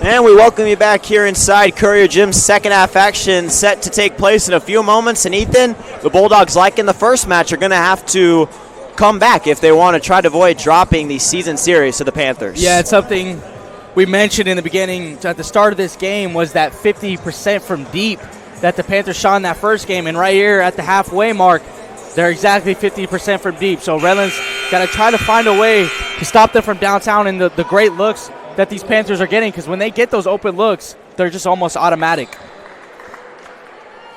S1: And we welcome you back here inside Courier Gym's second half action set to take place in a few moments. And Ethan, the Bulldogs, like in the first match, are going to have to come back if they want to try to avoid dropping the season series to the Panthers.
S2: Yeah, it's something we mentioned in the beginning at the start of this game was that 50% from deep that the Panthers shot in that first game. And right here at the halfway mark, they're exactly 50% from deep. So Redlands got to try to find a way to stop them from downtown and the great looks that these Panthers are getting, because when they get those open looks, they're just almost automatic.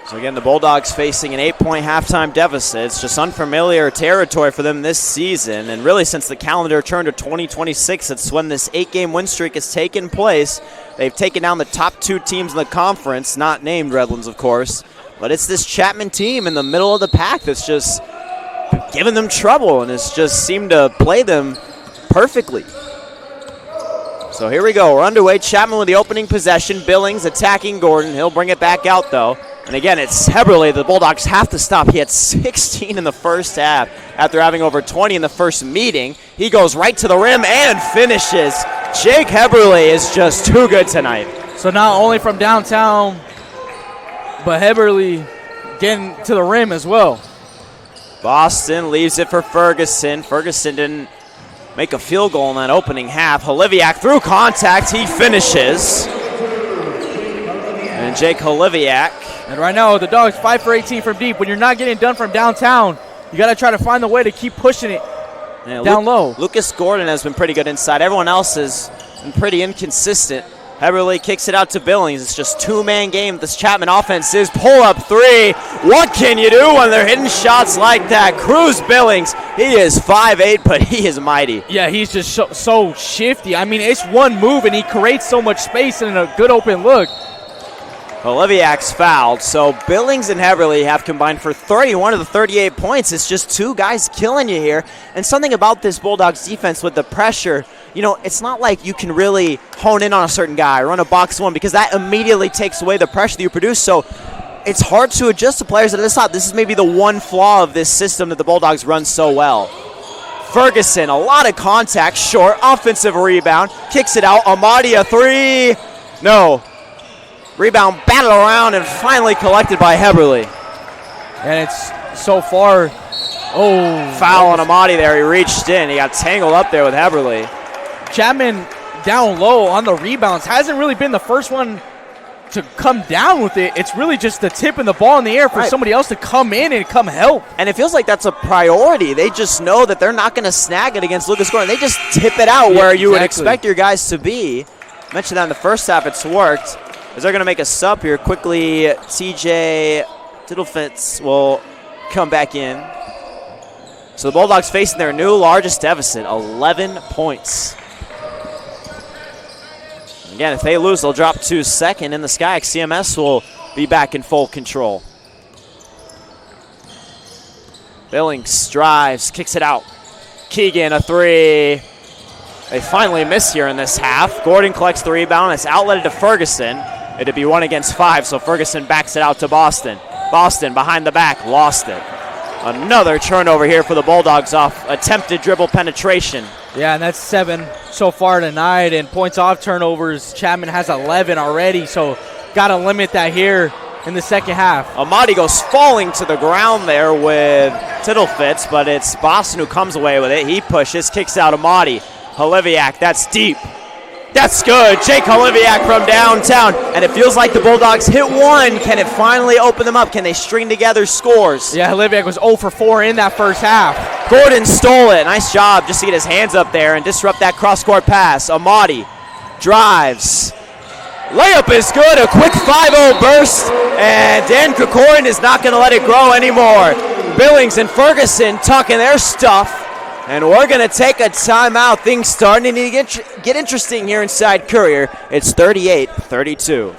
S1: So again, the Bulldogs facing an 8-point halftime deficit. It's just unfamiliar territory for them this season, and really since the calendar turned to 2026, it's when this 8-game win streak has taken place. They've taken down the top 2 teams in the conference, not named Redlands, of course, but it's this Chapman team in the middle of the pack that's just giving them trouble, and it's just seemed to play them perfectly. So here we go. We're underway. Chapman with the opening possession. Billings attacking Gordon. He'll bring it back out, though. And again, it's Heberly. The Bulldogs have to stop. He had 16 in the first half after having over 20 in the first meeting. He goes right to the rim and finishes. Jake Heberly is just too good tonight.
S2: So not only from downtown, but Heberly getting to the rim as well.
S1: Boston leaves it for Ferguson. Ferguson didn't make a field goal in that opening half. Holiviak through contact. He finishes. And Jake Holiviak.
S2: And right now, the Dogs 5 for 18 from deep. When you're not getting done from downtown, you got to try to find the way to keep pushing it down low.
S1: Lucas Gordon has been pretty good inside. Everyone else has been pretty inconsistent. Heberly kicks it out to Billings. It's just 2-man game. This Chapman offense is pull-up 3. What can you do when they're hitting shots like that? Cruz Billings, he is 5'8", but he is mighty.
S2: Yeah, he's just so shifty. I mean, it's one move, and he creates so much space and a good open look.
S1: Holiviak's fouled, so Billings and Heberly have combined for 31 of the 38 points. It's just 2 guys killing you here. And something about this Bulldogs defense with the pressure, you know, it's not like you can really hone in on a certain guy, run a box one, because that immediately takes away the pressure that you produce. So it's hard to adjust to players at this top. This is maybe the one flaw of this system that the Bulldogs run so well. Ferguson, a lot of contact, short, offensive rebound, kicks it out. Amadi, a 3. No. Rebound battled around and finally collected by Heberly.
S2: And it's so far. Oh.
S1: Foul on Amadi there. He reached in. He got tangled up there with Heberly.
S2: Chapman down low on the rebounds. Hasn't really been the first one to come down with it. It's really just the tip and the ball in the air for somebody else to come in and come help.
S1: And it feels like that's a priority. They just know that they're not going to snag it against Lucas Gordon. They just tip it out where you would expect your guys to be. Mentioned that in the first half. It's worked. As they're going to make a sub here quickly, TJ Tittlefitz will come back in. So the Bulldogs facing their new largest deficit, 11 points. Again, if they lose, they'll drop to second in the Sky. CMS will be back in full control. Billings drives, kicks it out. Keegan, a 3. They finally miss here in this half. Gordon collects the rebound. It's outletted to Ferguson. It'd be 1 against 5, so Ferguson backs it out to Boston. Boston behind the back, lost it. Another turnover here for the Bulldogs off attempted dribble penetration.
S2: Yeah, and that's 7 so far tonight, and points off turnovers. Chapman has 11 already, so got to limit that here in the second half.
S1: Amadi goes falling to the ground there with Tittlefitz, but it's Boston who comes away with it. He pushes, kicks out Amadi. Holiviak, that's deep. That's good. Jake Holiviak from downtown. And it feels like the Bulldogs hit 1. Can it finally open them up? Can they string together scores?
S2: Yeah, Holiviak was 0 for 4 in that first half.
S1: Gordon stole it. Nice job just to get his hands up there and disrupt that cross-court pass. Amadi drives. Layup is good. A quick 5-0 burst. And Dan Kokorin is not going to let it grow anymore. Billings and Ferguson tucking their stuff. And we're going to take a timeout. Things starting to get interesting here inside Courier. It's 38-32.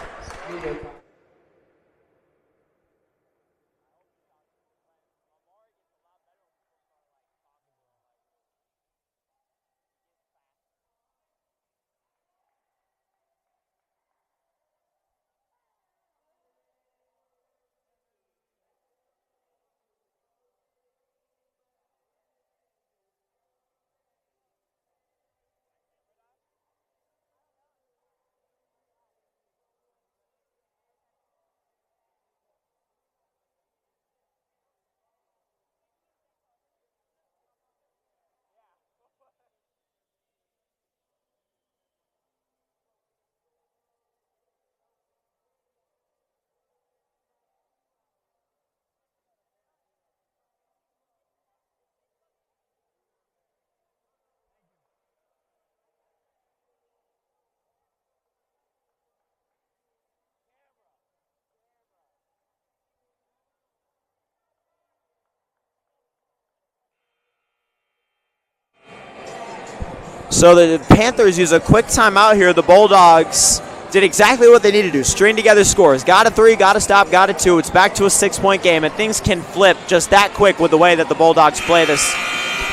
S1: So the Panthers use a quick timeout here. The Bulldogs did exactly what they needed to do. String together scores. Got a 3, got a stop, got a 2. It's back to a 6-point game, and things can flip just that quick with the way that the Bulldogs play this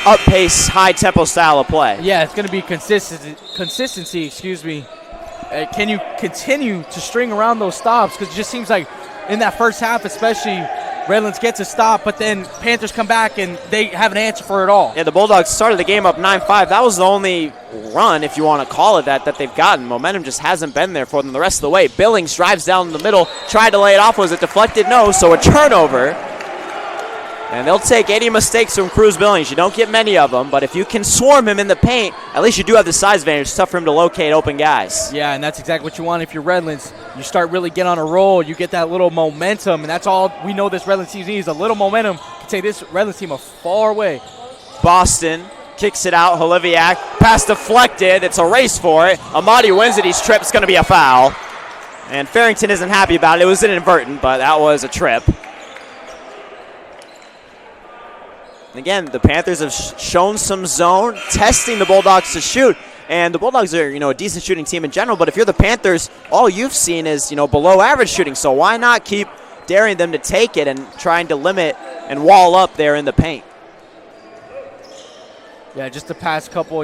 S1: up-pace, high-tempo style of play.
S2: Yeah, it's going to be consistency, excuse me. Can you continue to string around those stops? Because it just seems like in that first half especially, Redlands gets a stop, but then Panthers come back and they have an answer for it all.
S1: Yeah, the Bulldogs started the game up 9-5. That was the only run, if you want to call it that they've gotten. Momentum just hasn't been there for them the rest of the way. Billings drives down the middle, tried to lay it off. Was it deflected? No, so a turnover. And they'll take any mistakes from Cruz Billings. You don't get many of them, but if you can swarm him in the paint, at least you do have the size advantage. It's tough for him to locate open guys.
S2: Yeah, and that's exactly what you want if you're Redlands. You start really getting on a roll, you get that little momentum, and that's all we know this Redlands team needs, a little momentum to take this Redlands team a far way.
S1: Boston kicks it out. Holiviak, pass deflected. It's a race for it. Amadi wins it. He's tripped. It's going to be a foul. And Farrington isn't happy about it. It was inadvertent, but that was a trip. Again, the Panthers have shown some zone, testing the Bulldogs to shoot. And the Bulldogs are, a decent shooting team in general. But if you're the Panthers, all you've seen is, below average shooting. So why not keep daring them to take it and trying to limit and wall up there in the paint?
S2: Yeah, just the past couple,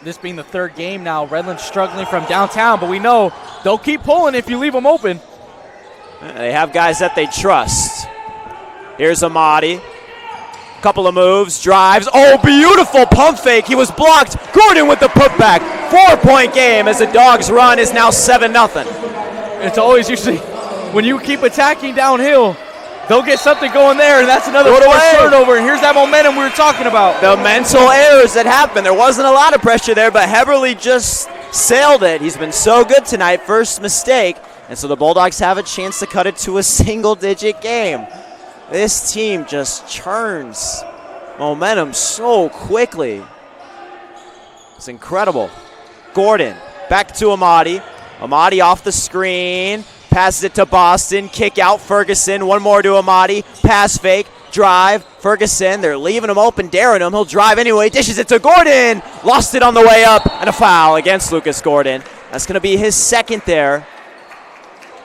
S2: this being the third game now, Redlands struggling from downtown. But we know they'll keep pulling if you leave them open.
S1: They have guys that they trust. Here's Amadi. Couple of moves, drives. Oh, beautiful pump fake. He was blocked. Gordon with the putback. 4-point game as the Dogs' run is now 7-0.
S2: It's always usually when you keep attacking downhill, they'll get something going there, and that's another forced turnover. And here's that momentum we were talking about.
S1: The mental errors that happened. There wasn't a lot of pressure there, but Heberly just sailed it. He's been so good tonight. First mistake. And so the Bulldogs have a chance to cut it to a single-digit game. This team just churns momentum so quickly. It's incredible. Gordon back to Amadi. Amadi off the screen. Passes it to Boston. Kick out Ferguson. One more to Amadi. Pass fake. Drive. Ferguson. They're leaving him open, daring him. He'll drive anyway. Dishes it to Gordon. Lost it on the way up. And a foul against Lucas Gordon. That's going to be his second there.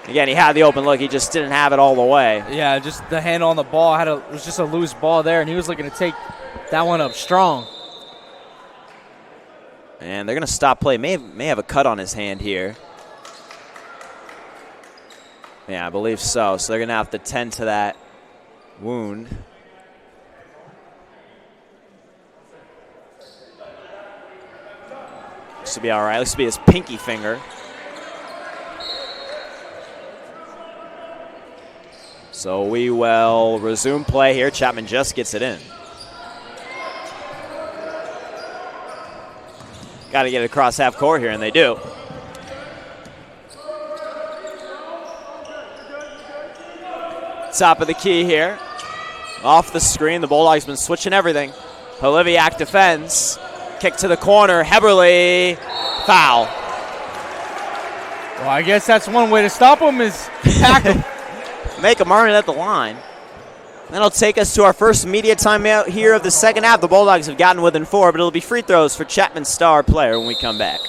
S1: Again, he had the open look. He just didn't have it all the way.
S2: Yeah, just the handle on the ball. It was just a loose ball there, and he was looking to take that one up strong.
S1: And they're going to stop play. May have a cut on his hand here. Yeah, I believe so. So they're going to have to tend to that wound. This will be all right. This will be his pinky finger. So we will resume play here. Chapman just gets it in. Got to get it across half court here, and they do. Top of the key here. Off the screen. The Bulldogs been switching everything. Holiviak defends. Kick to the corner. Heberly. Foul.
S2: Well, I guess that's one way to stop him is tackle.
S1: Make them earn it at the line. That'll take us to our first media timeout here of the second half. The Bulldogs have gotten within 4, but it'll be free throws for Chapman's star player when we come back.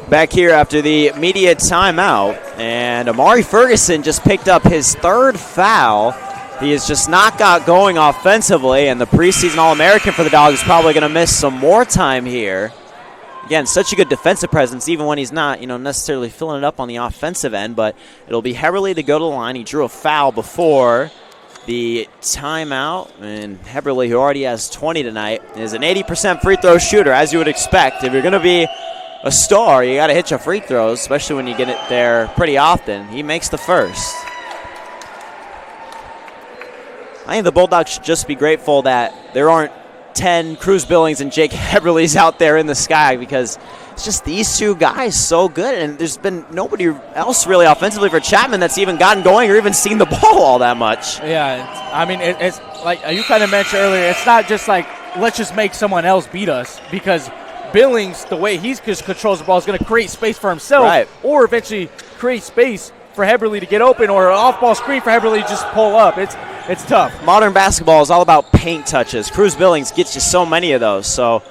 S1: Back here after the media timeout, and Amari Ferguson just picked up his 3rd foul. He has just not got going offensively, and the preseason All-American for the Dogs is probably going to miss some more time here. Again, such a good defensive presence, even when he's not, necessarily filling it up on the offensive end, but it'll be Heberly to go to the line. He drew a foul before the timeout, and Heberly, who already has 20 tonight, is an 80% free throw shooter, as you would expect. If you're going to be a star, you got to hit your free throws, especially when you get it there pretty often. He makes the first. I think the Bulldogs should just be grateful that there aren't 10 Cruz Billings and Jake Heberleys out there in the sky, because it's just these two guys so good, and there's been nobody else really offensively for Chapman that's even gotten going or even seen the ball all that much.
S2: Yeah, I mean, it's like you kind of mentioned earlier, it's not just like, let's just make someone else beat us, because Billings, the way he just controls the ball, is going to create space for himself,
S1: right,
S2: or eventually create space for Heberly to get open, or an off-ball screen for Heberly to just pull up. It's tough.
S1: Modern basketball is all about paint touches. Cruz Billings gets you so many of those, so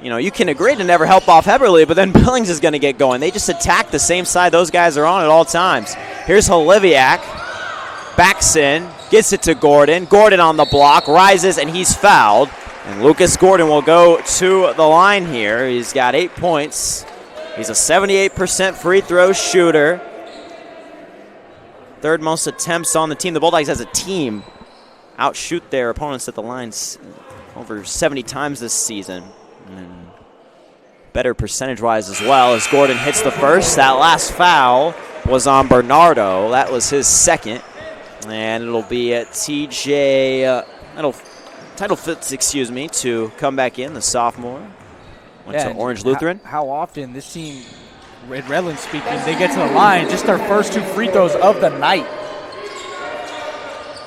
S1: you can agree to never help off Heberly, but then Billings is going to get going. They just attack the same side those guys are on at all times. Here's Holiviak, backs in, gets it to Gordon. Gordon on the block, rises, and he's fouled. And Lucas Gordon will go to the line here. He's got 8 points. He's a 78% free throw shooter. 3rd most attempts on the team. The Bulldogs as a team outshoot their opponents at the lines over 70 times this season. And better percentage-wise as well, as Gordon hits the first. That last foul was on Bernardo. That was his 2nd. And it'll be at Title Fitz, to come back in, the sophomore. Went to Orange Lutheran.
S2: How often this team, Redlands speaking, they get to the line, just their first 2 free throws of the night.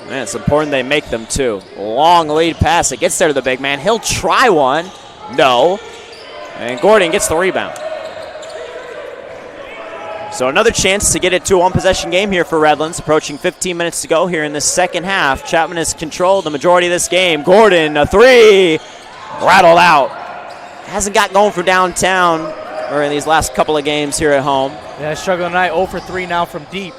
S1: Man, it's important they make them too. Long lead pass. It gets there to the big man. He'll try one. No. And Gordon gets the rebound. So another chance to get it to a one-possession game here for Redlands. Approaching 15 minutes to go here in the second half. Chapman has controlled the majority of this game. Gordon, a 3. Rattled out. Hasn't got going for downtown or in these last couple of games here at home.
S2: Yeah, struggling tonight. 0 for 3 now from deep.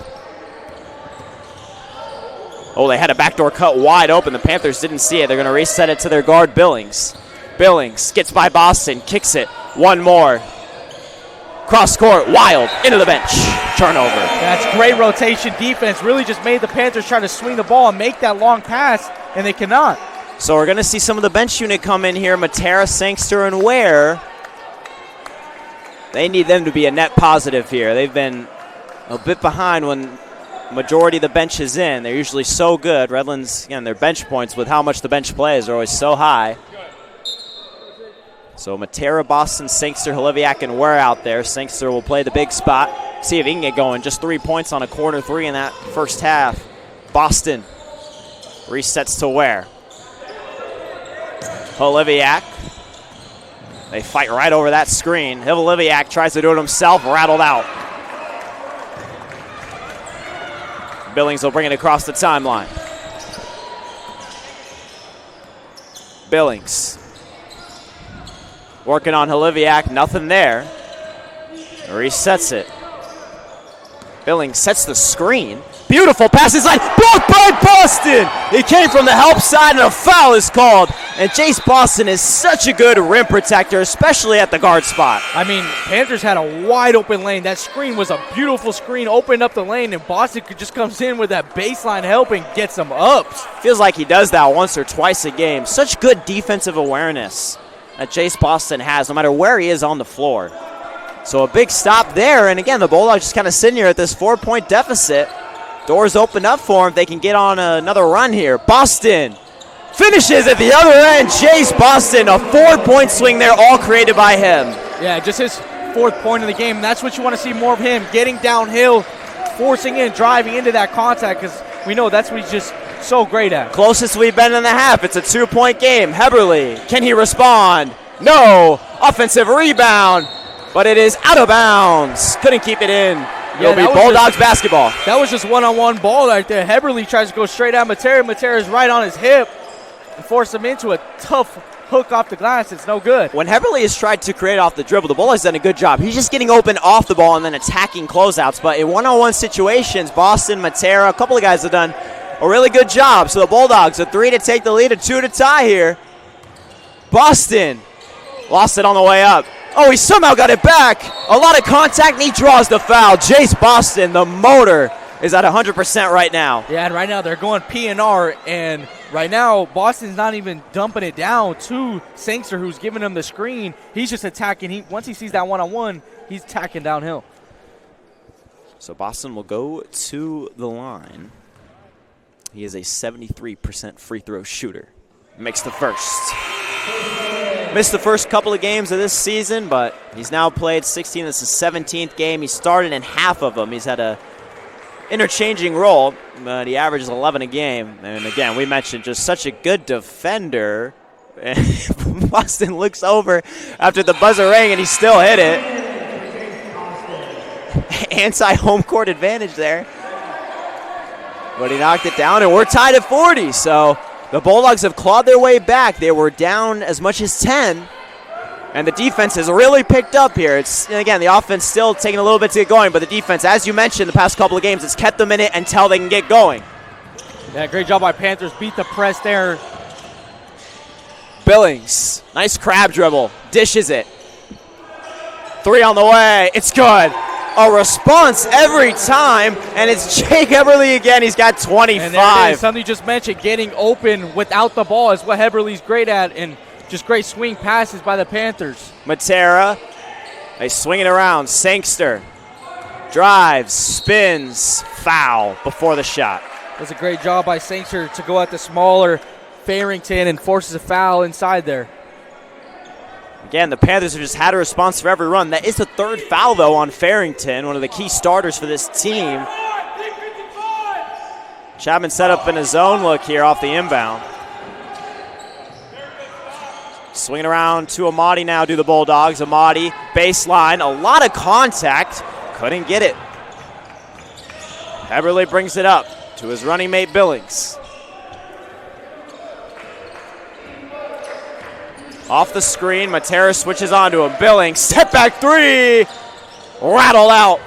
S1: Oh, they had a backdoor cut wide open. The Panthers didn't see it. They're going to reset it to their guard, Billings. Billings gets by Boston, kicks it. One more. Cross court, Wild, into the bench. Turnover.
S2: That's great rotation defense. Really just made the Panthers try to swing the ball and make that long pass, and they cannot.
S1: So we're going to see some of the bench unit come in here. Matera, Sangster, and Ware. They need them to be a net positive here. They've been a bit behind when majority of the bench is in. They're usually so good. Redlands, again, their bench points with how much the bench plays are always so high. So Matera, Boston, Sangster, Holiviak, and Ware out there. Sangster will play the big spot. See if he can get going. Just 3 points on a corner 3 in that first half. Boston resets to Ware. Holiviak. They fight right over that screen. Holiviak tries to do it himself, rattled out. Billings will bring it across the timeline. Billings. Working on Holiviak, nothing there. Resets it. Billings sets the screen. Beautiful pass inside, blocked by Boston! He came from the help side and a foul is called. And Jace Boston is such a good rim protector, especially at the guard spot.
S2: I mean, Panthers had a wide open lane. That screen was a beautiful screen, opened up the lane, and Boston just comes in with that baseline help and gets some ups.
S1: Feels like he does that once or twice a game. Such good defensive awareness that Jace Boston has, no matter where he is on the floor. So a big stop there, and again, the Bulldogs just kind of sitting here at this 4-point deficit. Doors open up for him. They can get on another run here. Boston finishes at the other end. Jace Boston, a 4-point swing there, all created by him.
S2: Yeah, just his 4th point of the game. That's what you want to see more of him, getting downhill, forcing in, driving into that contact, because we know that's what he's just so great at.
S1: Closest we've been in the half. It's a 2-point game. Heberly, can he respond? No. Offensive rebound, but it is out of bounds. Couldn't keep it in. It'll be Bulldogs basketball.
S2: That was just one-on-one ball right there. Heberly tries to go straight at Matera. Matera's right on his hip and force him into a tough hook off the glass, it's no good.
S1: When Heberly has tried to create off the dribble, the Bulldogs done a good job. He's just getting open off the ball and then attacking closeouts. But in one-on-one situations, Boston, Matera, a couple of guys have done a really good job. So the Bulldogs, a 3 to take the lead, a 2 to tie here. Boston lost it on the way up. Oh, he somehow got it back. A lot of contact, and he draws the foul. Jace Boston, the motor, is at 100% right now.
S2: Yeah, and right now they're going P&R, and right now Boston's not even dumping it down to Sangster, who's giving him the screen. He's just attacking. Once he sees that one-on-one, he's attacking downhill.
S1: So Boston will go to the line. He is a 73% free throw shooter. Makes the first. Missed the first couple of games of this season, but he's now played 16. This is his 17th game. He started in half of them. He's had a interchanging role, but he averages 11 a game. And again, we mentioned just such a good defender. And Boston looks over after the buzzer rang, and he still hit it. Anti-home court advantage there. But he knocked it down, and we're tied at 40. So the Bulldogs have clawed their way back. They were down as much as 10. And the defense has really picked up here. Again, the offense still taking a little bit to get going, but the defense, as you mentioned, the past couple of games, it's kept them in it until they can get going.
S2: Yeah, great job by Panthers. Beat the press there.
S1: Billings, nice crab dribble, dishes it. 3 on the way, it's good. A response every time, and it's Jake Heberly again. He's got 25.
S2: And there it is, something you just mentioned, getting open without the ball is what Heberly's great at, and just great swing passes by the Panthers.
S1: Matera, they swing it around. Sangster drives, spins, foul before the shot.
S2: Does a great job by Sangster to go at the smaller Farrington and forces a foul inside there.
S1: Again, the Panthers have just had a response for every run. That is the third foul, though, on Farrington, one of the key starters for this team. Chapman set up in a zone look here off the inbound. Swinging around to Amadi now, do the Bulldogs. Amadi, baseline, a lot of contact. Couldn't get it. Heberly brings it up to his running mate, Billings. Off the screen, Matera switches onto him. Billings, step back 3. Rattled out.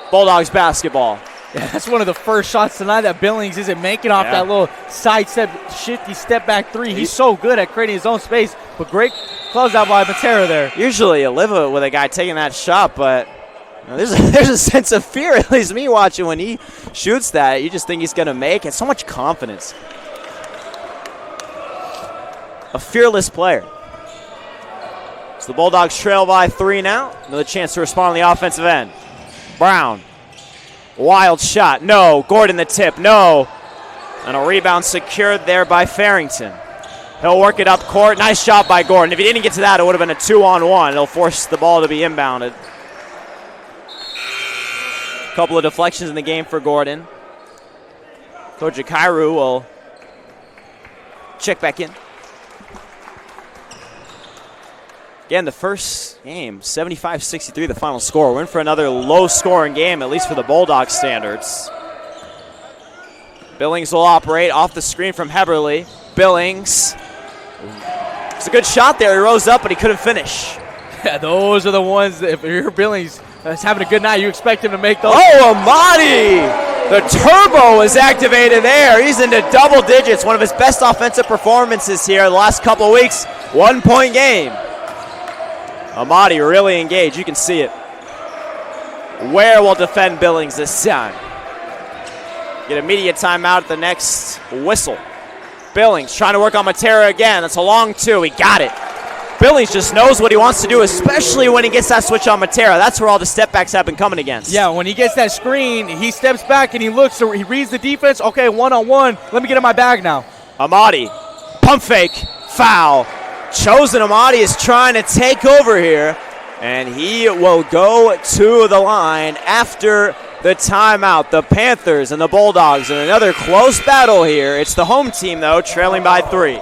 S1: Bulldogs basketball.
S2: Yeah, that's one of the first shots tonight that Billings isn't making off that little side step, shifty step back 3. He's so good at creating his own space, but great closeout by Matera there.
S1: Usually you live with a guy taking that shot, but there's a sense of fear, at least me watching when he shoots that. You just think he's going to make it. So much confidence. A fearless player. So the Bulldogs trail by 3 now. Another chance to respond on the offensive end. Brown. Wild shot. No. Gordon the tip. No. And a rebound secured there by Farrington. He'll work it up court. Nice job by Gordon. If he didn't get to that, it would have been a 2-on-1. It'll force the ball to be inbounded. A couple of deflections in the game for Gordon. Coach Akairu will check back in. Again, the first game, 75-63, the final score. We're in for another low-scoring game, at least for the Bulldogs standards. Billings will operate off the screen from Heberly. Billings. It's a good shot there. He rose up, but he couldn't finish.
S2: Yeah, those are the ones that if you're Billings that's having a good night, you expect him to make those.
S1: Oh, Amadi! The turbo is activated there. He's into double digits. One of his best offensive performances here the last couple of weeks. 1-point game. Amadi really engaged. You can see it. Ware will defend Billings this time. Get immediate timeout at the next whistle. Billings trying to work on Matera again. That's a long 2. He got it. Billings just knows what he wants to do, especially when he gets that switch on Matera. That's where all the step backs have been coming against.
S2: Yeah, when he gets that screen, he steps back and he looks, he reads the defense. Okay, 1-on-1. Let me get in my bag now.
S1: Amadi, pump fake, foul. Chozen Amadi is trying to take over here, and he will go to the line after the timeout. The Panthers and the Bulldogs in another close battle here. It's the home team, though, trailing by 3.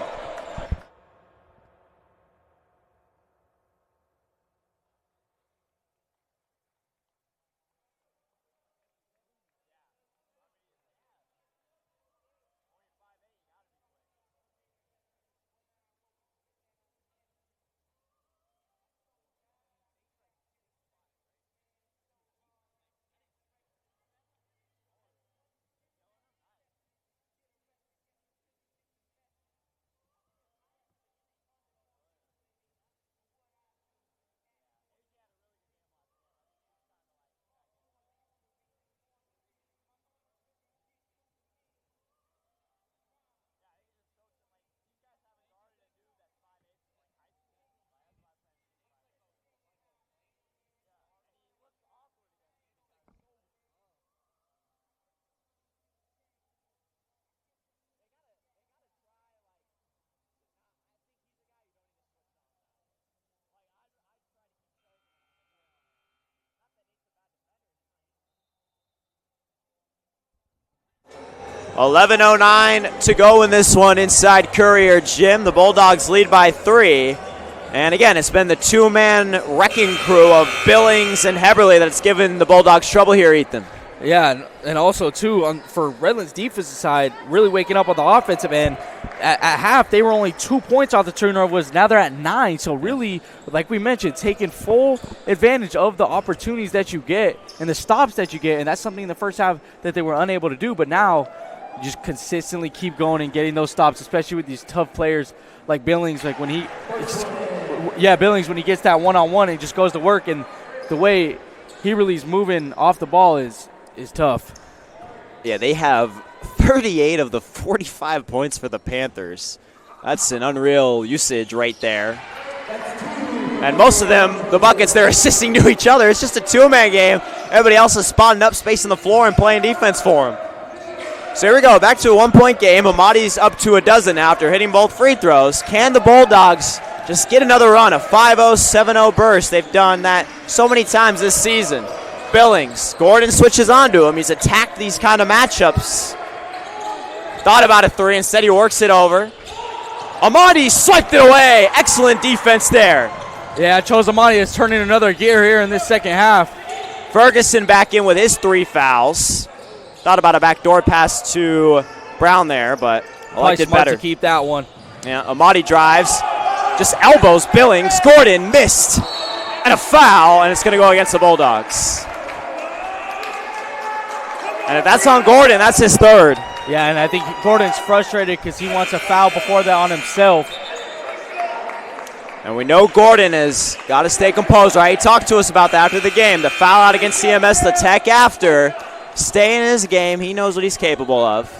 S1: 11:09 to go in this one inside Courier Gym. The Bulldogs lead by 3. And again, it's been the two-man wrecking crew of Billings and Heberly that's given the Bulldogs trouble here, Ethan.
S2: Yeah, and also, too, for Redlands' defensive side, really waking up on the offensive end. At half, they were only 2 points off the turnovers. Now they're at 9. So really, like we mentioned, taking full advantage of the opportunities that you get and the stops that you get. And that's something in the first half that they were unable to do. But now, just consistently keep going and getting those stops, especially with these tough players like Billings. Like Billings, when he gets that one-on-one and just goes to work, and the way he really is moving off the ball is tough.
S1: Yeah, they have 38 of the 45 points for the Panthers. That's an unreal usage right there. And most of them, the buckets, they're assisting to each other. It's just a two-man game. Everybody else is spotting up, spacing the floor, and playing defense for them. So here we go, back to a one-point game. Amadi's up to a dozen now after hitting both free throws. Can the Bulldogs just get another run, a 5-0, 7-0 burst? They've done that so many times this season. Billings, Gordon switches onto him. He's attacked these kind of matchups. Thought about a three, instead he works it over. Amadi swiped it away. Excellent defense there.
S2: Yeah, Chozen Amadi is turning another gear here in this second half.
S1: Ferguson back in with his 3 fouls. Thought about a backdoor pass to Brown there, but I liked it better.
S2: To keep that one.
S1: Yeah, Amadi drives, just elbows Billings. Gordon missed, and a foul, and it's going to go against the Bulldogs. And if that's on Gordon, that's his 3rd.
S2: Yeah, and I think Gordon's frustrated because he wants a foul before that on himself.
S1: And we know Gordon has got to stay composed, right? He talked to us about that after the game. The foul out against CMS, the tech after. Staying in his game. He knows what he's capable of.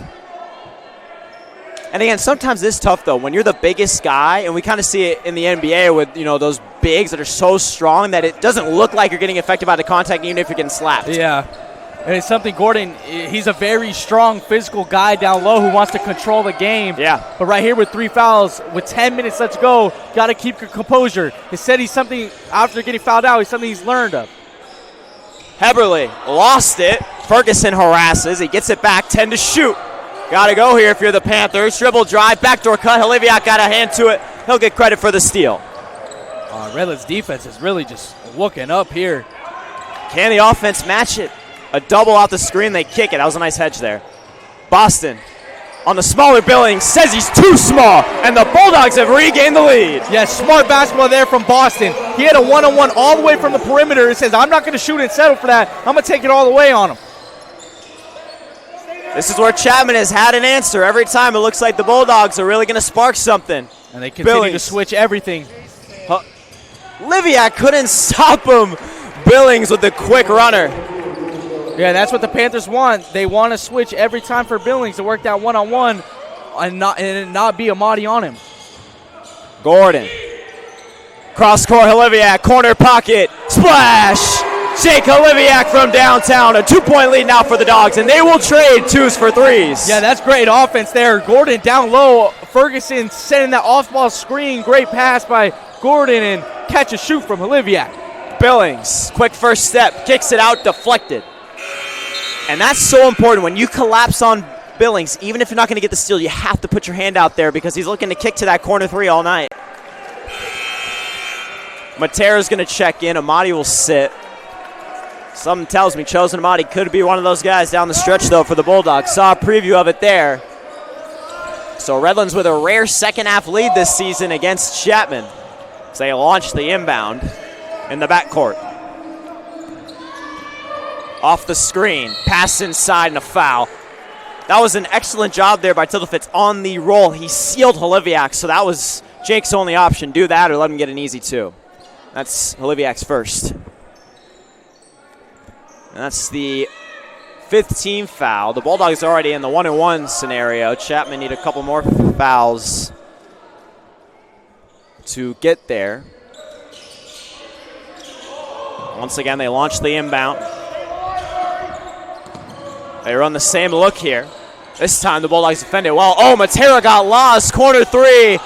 S1: And again, sometimes it's tough, though, when you're the biggest guy, and we kind of see it in the NBA with, those bigs that are so strong that it doesn't look like you're getting affected by the contact even if you're getting slapped.
S2: Yeah. And it's something Gordon, he's a very strong physical guy down low who wants to control the game.
S1: Yeah.
S2: But right here with 3 fouls, with 10 minutes left to go, got to keep your composure. Instead, he's something, after getting fouled out, he's something he's learned of.
S1: Heberly lost it. Ferguson harasses. He gets it back, 10 to shoot. Got to go here if you're the Panthers. Dribble drive, backdoor cut. Haliviak got a hand to it. He'll get credit for the steal.
S2: Redlands' defense is really just looking up here.
S1: Can the offense match it? A double out the screen. They kick it. That was a nice hedge there. Boston on the smaller Billings says he's too small, and the Bulldogs have regained the lead.
S2: Yeah, smart basketball there from Boston. He had a one-on-one all the way from the perimeter. He says, I'm not going to shoot and settle for that. I'm going to take it all the way on him.
S1: This is where Chapman has had an answer. Every time it looks like the Bulldogs are really going to spark something.
S2: And they continue to switch everything.
S1: Liviak couldn't stop him. Billings with the quick runner.
S2: Yeah, that's what the Panthers want. They want to switch every time for Billings to work that one-on-one and not be Amadi on him.
S1: Gordon. Cross-court, Haliviak, corner pocket, splash! Jake Haliviak from downtown, a 2-point lead now for the Dogs, and they will trade 2s for 3s.
S2: Yeah, that's great offense there. Gordon down low, Ferguson sending that off-ball screen, great pass by Gordon, and catch a shoot from Haliviak.
S1: Billings, quick first step, kicks it out, deflected. And that's so important. When you collapse on Billings, even if you're not going to get the steal, you have to put your hand out there because he's looking to kick to that corner 3 all night. Matera's going to check in. Amadi will sit. Something tells me Chozen Amadi could be one of those guys down the stretch, though, for the Bulldogs. Saw a preview of it there. So Redlands with a rare second-half lead this season against Chapman as they launch the inbound in the backcourt. Off the screen, pass inside, and a foul. That was an excellent job there by Tillifitz on the roll. He sealed Haliviak, so that was Jake's only option. Do that or let him get an easy 2. That's Haliviak's first. And that's the 5th team foul. The Bulldogs are already in the 1-and-1 scenario. Chapman need a couple more fouls to get there. Once again, they launch the inbound. They run the same look here. This time the Bulldogs defend it well. Oh, Matera got lost. Corner 3.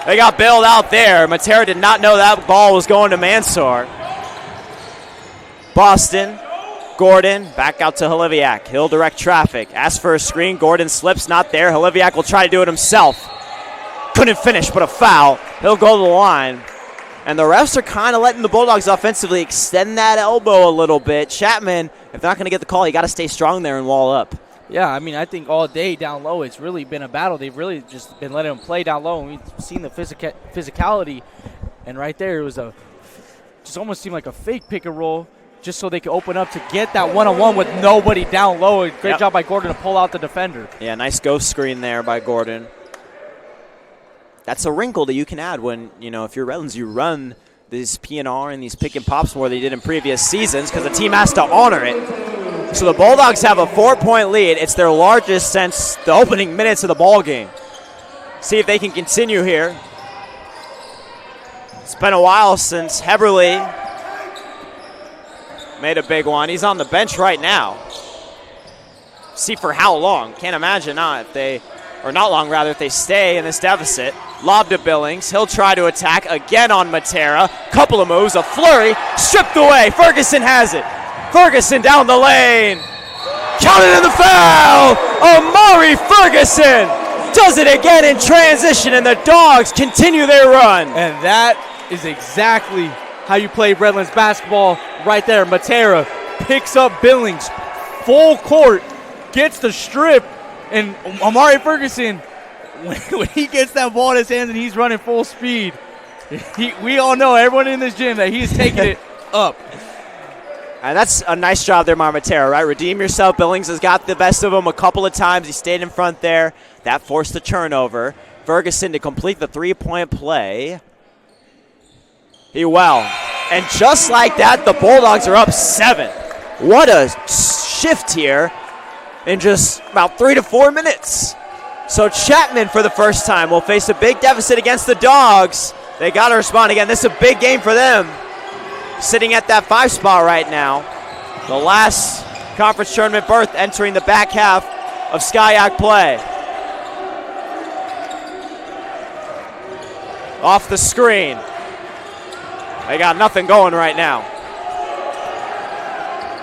S1: They got bailed out there. Matera did not know that ball was going to Mansour. Boston Gordon back out to Haliviak. He'll direct traffic. Asks for a screen. Gordon slips, not there. Haliviak will try to do it himself. Couldn't finish, but a foul. He'll go to the line. And the refs are kind of letting the Bulldogs offensively extend that elbow a little bit. Chapman, if they're not going to get the call, you got to stay strong there and wall up.
S2: Yeah, I mean, I think all day down low, it's really been a battle. They've really just been letting them play down low, and we've seen the physicality. And right there, it was just almost seemed like a fake pick and roll, just so they could open up to get that one-on-one with nobody down low. And great job by Gordon to pull out the defender.
S1: Yeah, nice ghost screen there by Gordon. That's a wrinkle that you can add when, if you're Redlands, you run these P&R and these pick and pops more than you did in previous seasons because the team has to honor it. So the Bulldogs have a 4-point lead. It's their largest since the opening minutes of the ball game. See if they can continue here. It's been a while since Heberly made a big one. He's on the bench right now. See for how long. Can't imagine not long if they stay in this deficit. Lob to Billings. He'll try to attack again on Matera. Couple of moves, a flurry, stripped away. Ferguson has it. Ferguson down the lane. Counted in the foul. Amari Ferguson does it again in transition, and the Dogs continue their run.
S2: And that is exactly how you play Redlands basketball right there. Matera picks up Billings, full court, gets the strip, and Amari Ferguson, when he gets that ball in his hands and he's running full speed, we all know, everyone in this gym, that he's taking it up.
S1: And that's a nice job there, Matera, right? Redeem yourself. Billings has got the best of him a couple of times. He stayed in front there. That forced the turnover. Ferguson to complete the three-point play. He will. And just like that, the Bulldogs are up 7. What a shift here in just about 3 to 4 minutes. So Chapman, for the first time, will face a big deficit against the Dogs. They got to respond again. This is a big game for them. Sitting at that 5 spot right now. The last conference tournament berth entering the back half of SCIAC play. Off the screen. They got nothing going right now.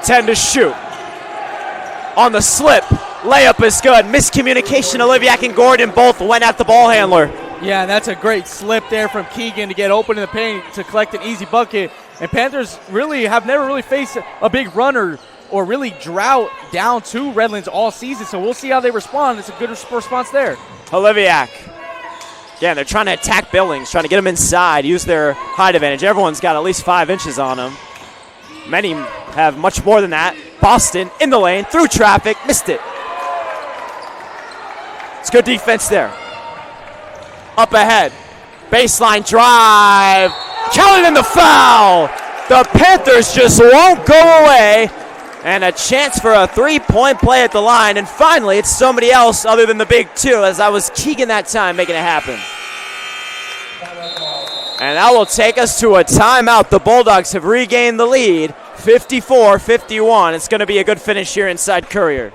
S1: 10 to shoot. On the slip. Layup is good. Miscommunication. Oliviak and Gordon both went at the ball handler.
S2: Yeah, that's a great slip there from Keegan to get open in the paint to collect an easy bucket. And Panthers really have never really faced a big runner or really drought down to Redlands all season. So we'll see how they respond. It's a good response there.
S1: Oliviak. Again, they're trying to attack Billings, trying to get him inside, use their height advantage. Everyone's got at least 5 inches on him. Many have much more than that. Boston in the lane, through traffic, missed it. It's good defense there. Up ahead. Baseline drive. Counted in the foul. The Panthers just won't go away. And a chance for a three-point play at the line. And finally, it's somebody else other than the big two, as I was Keegan that time making it happen. And that will take us to a timeout. The Bulldogs have regained the lead, 54-51. It's going to be a good finish here inside Courier.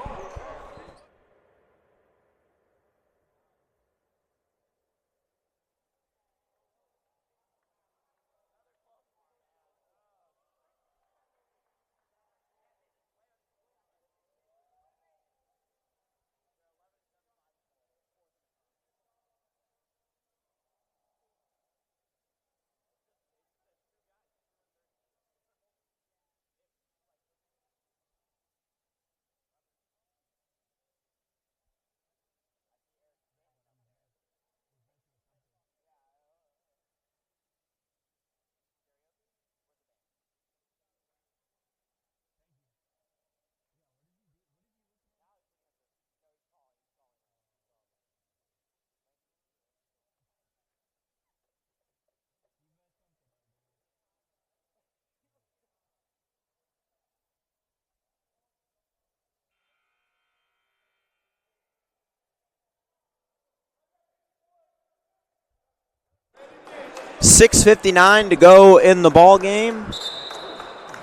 S1: .6:59 to go in the ball game.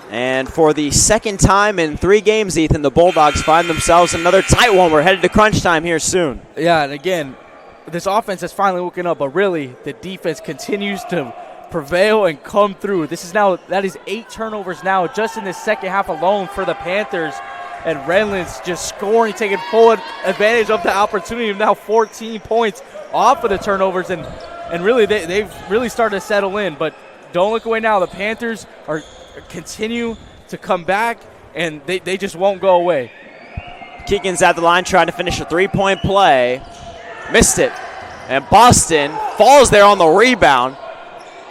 S1: And for the second time in 3 games, Ethan, the Bulldogs find themselves another tight one. We're headed to crunch time here soon.
S2: Yeah, and again, this offense has finally woken up, but really the defense continues to prevail and come through. That is 8 turnovers now just in the second half alone for the Panthers. And Redlands just scoring, taking full advantage of the opportunity of now 14 points off of the turnovers. And really, they've really started to settle in. But don't look away now. The Panthers are continue to come back, and they just won't go away.
S1: Keegan's at the line trying to finish a 3-point play. Missed it. And Boston falls there on the rebound.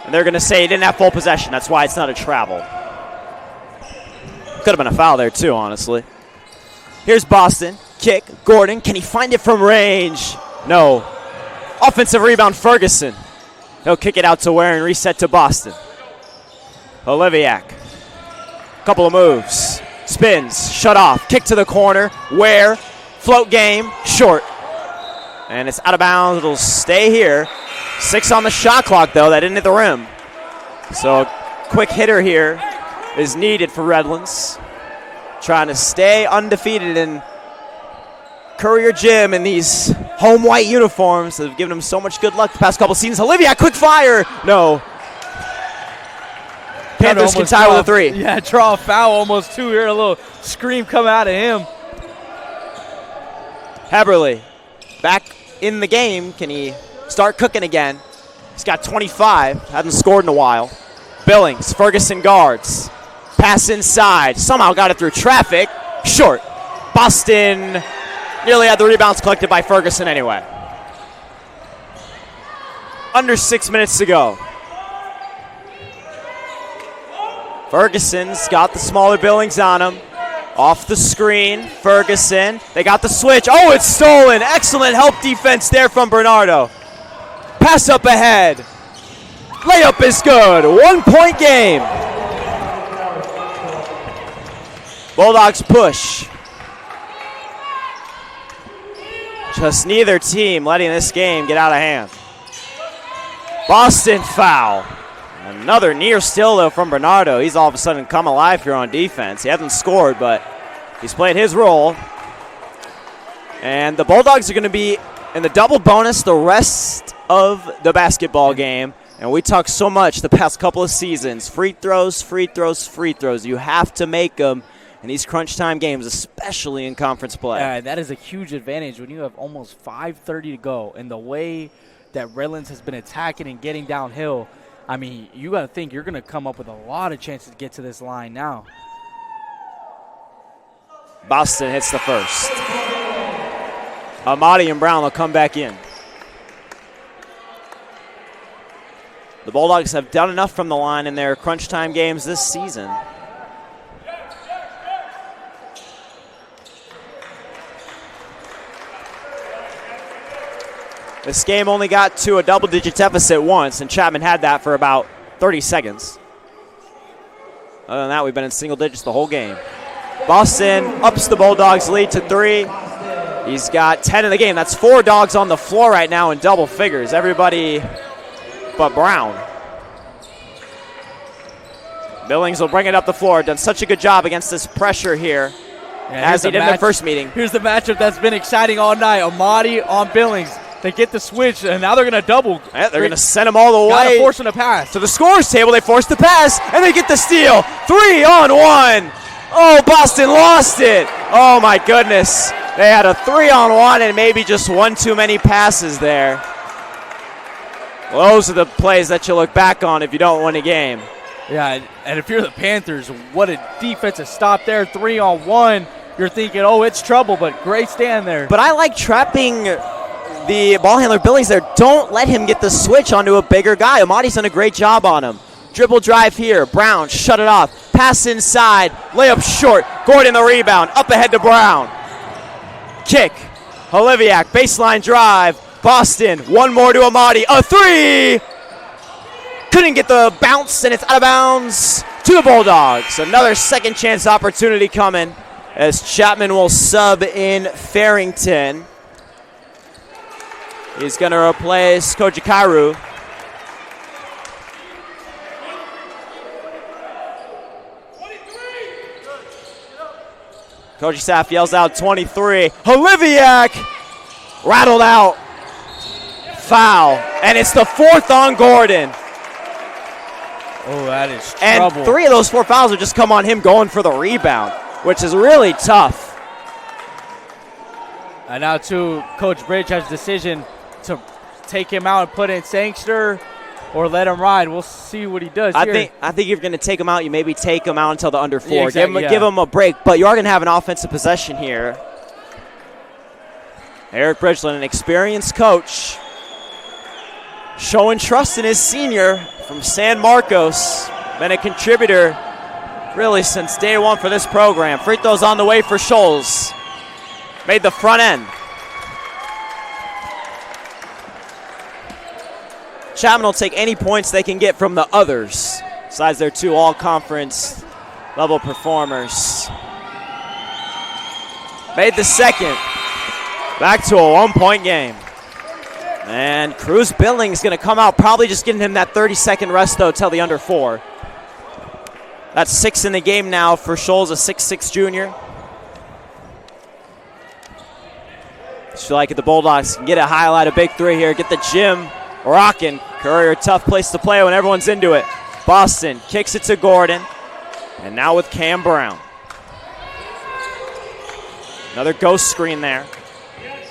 S1: And they're going to say he didn't have full possession. That's why it's not a travel. Could have been a foul there too, honestly. Here's Boston. Kick. Gordon. Can he find it from range? No. Offensive rebound, Ferguson. He'll kick it out to Ware and reset to Boston. Oliviak. Couple of moves. Spins. Shut off. Kick to the corner. Ware. Float game. Short. And it's out of bounds. It'll stay here. 6 on the shot clock, though. That didn't hit the rim. So a quick hitter here is needed for Redlands. Trying to stay undefeated in Courier Gym in these home white uniforms that have given them so much good luck the past couple seasons. Olivia, quick fire. No. Panthers can tie with a 3.
S2: Yeah, draw a foul almost too. Hear a little scream come out of him.
S1: Heberly back in the game. Can he start cooking again? He's got 25. Hasn't scored in a while. Billings, Ferguson guards. Pass inside. Somehow got it through traffic. Short. Boston nearly had the rebounds collected by Ferguson anyway. Under 6 minutes to go. Ferguson's got the smaller Billings on him. Off the screen, Ferguson. They got the switch. Oh, it's stolen. Excellent help defense there from Bernardo. Pass up ahead. Layup is good. 1-point game. Bulldogs push. Just neither team letting this game get out of hand. Boston foul. Another near steal, though, from Bernardo. He's all of a sudden come alive here on defense. He hasn't scored, but he's played his role. And the Bulldogs are going to be in the double bonus the rest of the basketball game. And we talked so much the past couple of seasons. Free throws, free throws, free throws. You have to make them in these crunch time games, especially in conference play.
S2: Yeah, that is a huge advantage when you have almost 5:30 to go. And the way that Redlands has been attacking and getting downhill, I mean, you got to think you're going to come up with a lot of chances to get to this line now.
S1: Boston hits the first. Amadi and Brown will come back in. The Bulldogs have done enough from the line in their crunch time games this season. This game only got to a double-digit deficit once, and Chapman had that for about 30 seconds. Other than that, we've been in single digits the whole game. Boston ups the Bulldogs' lead to 3. He's got 10 in the game. That's 4 dogs on the floor right now in double figures. Everybody but Brown. Billings will bring it up the floor. Done such a good job against this pressure here, as he did in the first meeting.
S2: Here's the matchup that's been exciting all night. Amadi on Billings. They get the switch, and now they're going to double.
S1: Yeah, they're going to send him all the way.
S2: Gotta force him to pass.
S1: To the scorer's table, they force the pass, and they get the steal. 3-on-1. Oh, Boston lost it. Oh, my goodness. They had a 3-on-1 and maybe just one too many passes there. Well, those are the plays that you look back on if you don't win a game.
S2: Yeah, and if you're the Panthers, what a defensive stop there. 3-on-1. You're thinking, oh, it's trouble, but great stand there.
S1: But I like trapping the ball handler Billings there. Don't let him get the switch onto a bigger guy. Amadi's done a great job on him. Dribble drive here. Brown shut it off. Pass inside. Layup short. Gordon the rebound. Up ahead to Brown. Kick. Oliviak. Baseline drive. Boston. One more to Amadi. A 3. Couldn't get the bounce, and it's out of bounds to the Bulldogs. Another second chance opportunity coming as Chapman will sub in Farrington. He's going to replace Kojikaru. Coach Saff yells out 23. Oliviak rattled out. Foul. And it's the 4th on Gordon.
S2: Oh, that is
S1: and
S2: trouble.
S1: 3 of those 4 fouls would just come on him going for the rebound, which is really tough.
S2: And now, too, Coach Bridge has a decision to take him out and put in Sangster or let him ride. We'll see what he does here.
S1: I think you're going to take him out. You maybe take him out until the under 4.
S2: Yeah, exactly,
S1: Give him a break, but you are going to have an offensive possession here. Eric Bridgeland, an experienced coach, showing trust in his senior from San Marcos. Been a contributor really since day one for this program. Free throws on the way for Shoals. Made the front end. Chapman will take any points they can get from the others, besides their 2 all-conference level performers. Made the second. Back to a 1-point game. And Cruz Billings going to come out, probably just getting him that 30-second rest, though, till the under 4. That's 6 in the game now for Shoals, a 6'6 junior. Just feel like the Bulldogs can get a highlight, a big 3 here, get the gym rocking. Courier, tough place to play when everyone's into it. Boston kicks it to Gordon. And now with Cam Brown. Another ghost screen there.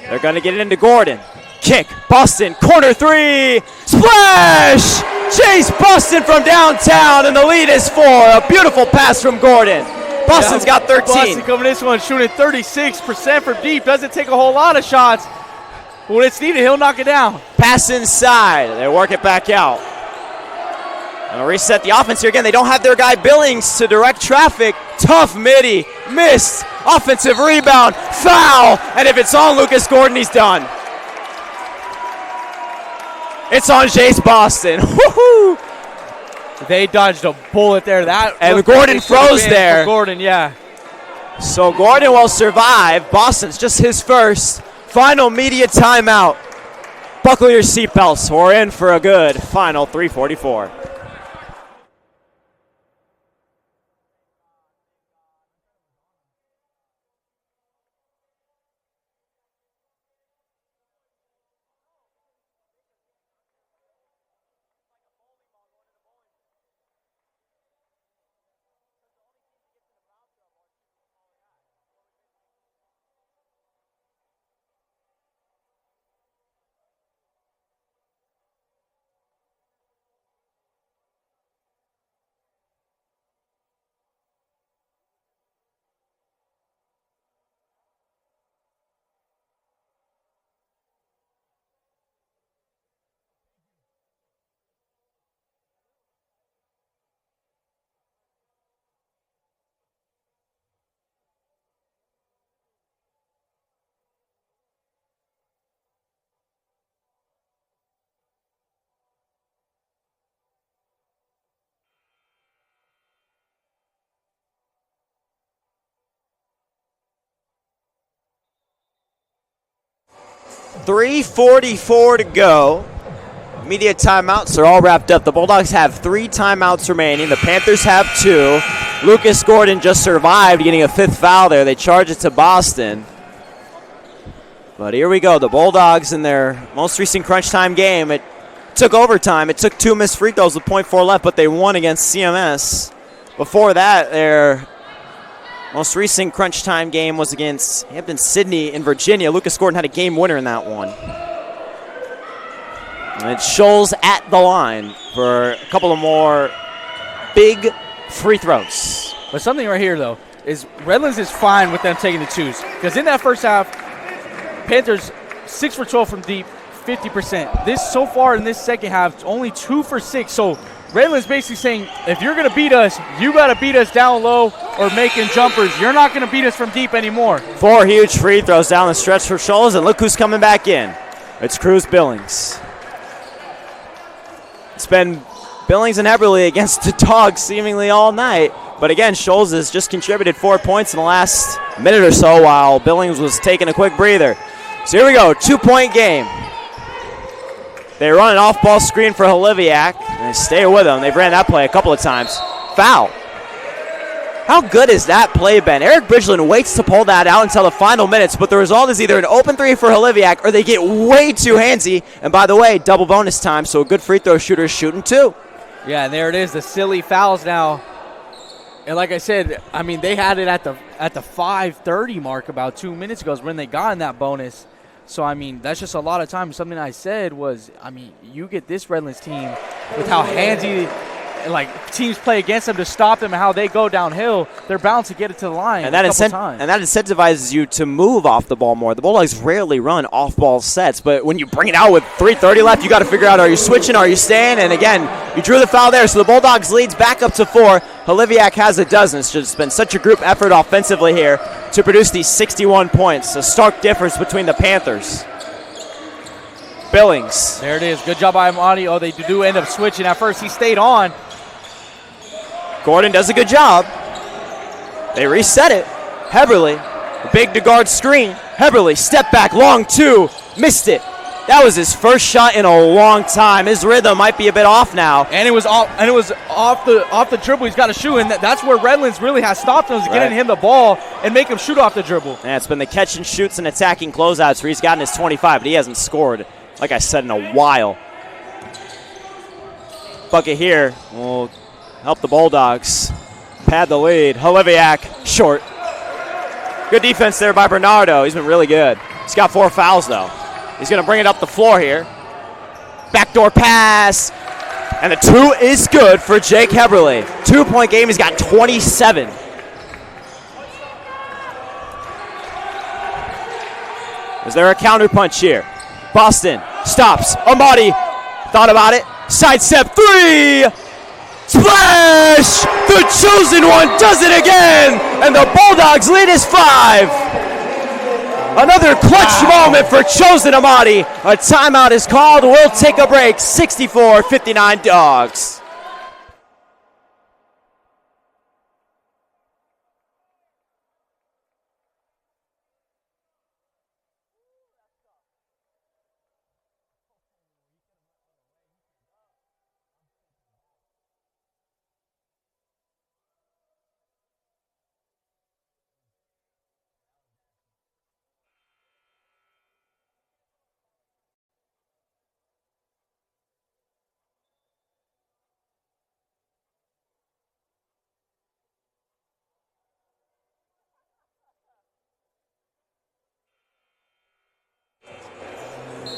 S1: They're going to get it into Gordon. Kick, Boston, corner 3, splash! Chase Boston from downtown, and the lead is 4. A beautiful pass from Gordon. Boston's got 13.
S2: Boston coming this one, shooting 36% from deep. Doesn't take a whole lot of shots. When it's needed, he'll knock it down.
S1: Pass inside. They work it back out. And reset the offense here again. They don't have their guy Billings to direct traffic. Tough midi. Missed. Offensive rebound. Foul. And if it's on Lucas Gordon, he's done. It's on Jace Boston. Woohoo!
S2: They dodged a bullet there.
S1: And Gordon froze there.
S2: Gordon, yeah.
S1: So Gordon will survive. Boston's just his first. Final media timeout. Buckle your seatbelts. We're in for a good final 3:44. .344 to go. Media timeouts are all wrapped up. The Bulldogs have 3 timeouts remaining. The Panthers have 2. Lucas Gordon just survived, getting a 5th foul there. They charge it to Boston. But here we go. The Bulldogs in their most recent crunch time game. It took overtime. It took 2 missed free throws with .4 left, but they won against CMS. Before that, their most recent crunch time game was against Hampton Sydney in Virginia. Lucas Gordon had a game winner in that one. And it's Shoals at the line for a couple of more big free throws.
S2: But something right here, though, is Redlands is fine with them taking the 2s. Because in that first half, Panthers 6 for 12 from deep, 50%. This so far in this second half, only 2 for 6. So Redlands basically saying, if you're going to beat us, you got to beat us down low or making jumpers. You're not going to beat us from deep anymore.
S1: 4 huge free throws down the stretch for Shoals, and look who's coming back in. It's Cruz Billings. It's been Billings and Eberle against the Dogs seemingly all night. But again, Shoals has just contributed 4 points in the last minute or so while Billings was taking a quick breather. So here we go, 2-point game. They run an off-ball screen for Holiviak, and they stay with him. They've ran that play a couple of times. Foul. How good is that play, Ben? Eric Bridgeland waits to pull that out until the final minutes, but the result is either an open 3 for Holiviak or they get way too handsy. And by the way, double bonus time, so a good free throw shooter is shooting 2.
S2: Yeah, and there it is, the silly fouls now. And like I said, I mean, they had it at the 5:30 mark about 2 minutes ago is when they got in that bonus. So, I mean, that's just a lot of time. Something I said was, I mean, you get this Redlands team with how handsy, like, teams play against them to stop them and how they go downhill, they're bound to get it to the line
S1: and that incentivizes you to move off the ball more. The Bulldogs rarely run off-ball sets, but when you bring it out with 3:30 left, you got to figure out, are you switching, are you staying? And again, you drew the foul there, so the Bulldogs leads back up to 4. Holiviak has a dozen. It's just been such a group effort offensively here to produce these 61 points. A stark difference between the Panthers. Billings.
S2: There it is. Good job by Amadi. Oh, they do end up switching. At first, he stayed on.
S1: Gordon does a good job. They reset it. Heberly, big to guard screen. Heberly, step back, long 2, missed it. That was his first shot in a long time. His rhythm might be a bit off now.
S2: And it was off the dribble. He's got to shoot, and that's where Redlands really has stopped him, is getting him the ball and make him shoot off the dribble.
S1: Yeah, it's been the catch and shoots and attacking closeouts where he's gotten his 25, but he hasn't scored, like I said, in a while. Bucket here will help the Bulldogs pad the lead. Holiviak, short. Good defense there by Bernardo. He's been really good. He's got 4 fouls, though. He's going to bring it up the floor here. Backdoor pass. And the 2 is good for Jake Heberly. 2-point game. He's got 27. Is there a counter punch here? Boston stops. Amadi thought about it. Sidestep 3. Splash! The Chozen One does it again. And the Bulldogs lead is 5. Another clutch moment for Chozen Amadi. A timeout is called. We'll take a break. 64-59 Dogs.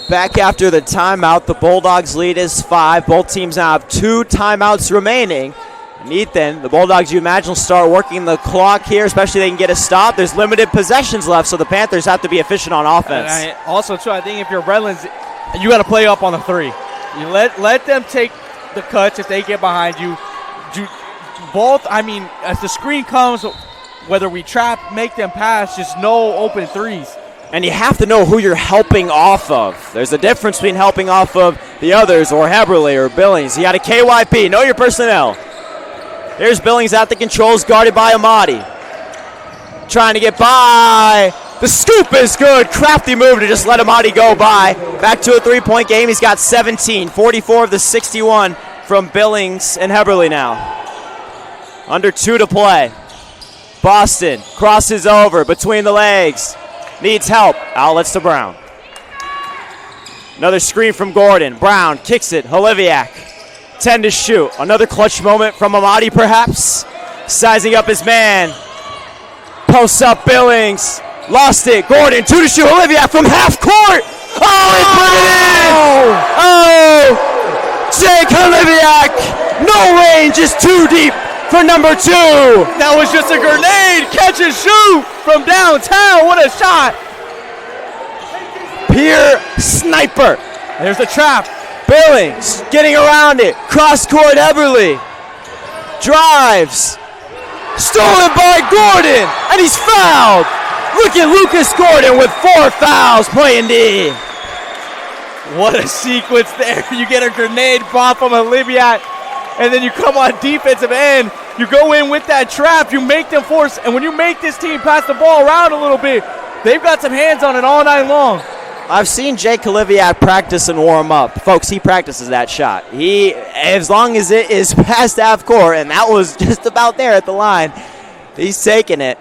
S1: Back after the timeout, the Bulldogs lead is 5. Both teams now have 2 timeouts remaining. And Ethan, the Bulldogs, you imagine, will start working the clock here, especially if they can get a stop. There's limited possessions left, so the Panthers have to be efficient on offense.
S2: Also, too, I think if you're Redlands, you got to play up on the 3. You let them take the cuts if they get behind you. Both, I mean, as the screen comes, whether we trap, make them pass, just no open 3s.
S1: And you have to know who you're helping off of. There's a difference between helping off of the others or Heberly or Billings. You got a KYP. Know your personnel. Here's Billings at the controls, guarded by Amadi. Trying to get by. The scoop is good. Crafty move to just let Amadi go by. Back to a 3-point game. He's got 17. 44 of the 61 from Billings and Heberly now. Under 2 to play. Boston crosses over between the legs. Needs help. Outlets to Brown. Another screen from Gordon. Brown kicks it. Holiviak. 10 to shoot. Another clutch moment from Amadi, perhaps. Sizing up his man. Posts up Billings. Lost it. Gordon, 2 to shoot. Holiviak from half court. Oh, he put it in. Oh, Jake Holiviak. No range, is too deep for number 2.
S2: That was just a grenade. Catch and shoot from downtown. What a shot.
S1: Pure sniper.
S2: There's the trap.
S1: Billings getting around it. Cross court Everly. Drives. Stolen by Gordon. And he's fouled. Look at Lucas Gordon with 4 fouls playing D.
S2: What a sequence there. You get a grenade bomb from Holiviak. And then you come on defensive end, you go in with that trap, you make them force, and when you make this team pass the ball around a little bit, they've got some hands on it all night long.
S1: I've seen Jake Holiviak practice and warm up. Folks, he practices that shot. As long as it is past half court, and that was just about there at the line, he's taking it.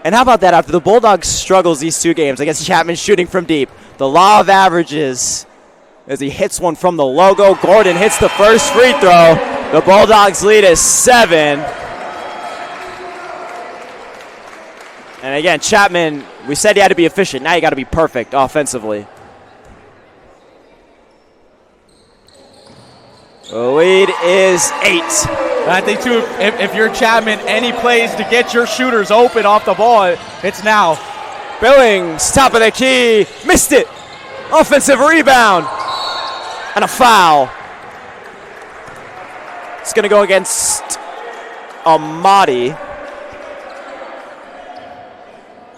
S1: And how about that, after the Bulldogs struggles these 2 games against Chapman shooting from deep, the law of averages as he hits one from the logo. Gordon hits the first free throw. The Bulldogs lead is 7. And again, Chapman, we said he had to be efficient. Now you got to be perfect offensively. The lead is 8.
S2: I think, too, if you're Chapman, any plays to get your shooters open off the ball, it's now.
S1: Billings, top of the key, missed it. Offensive rebound. And a foul. It's going to go against Amadi.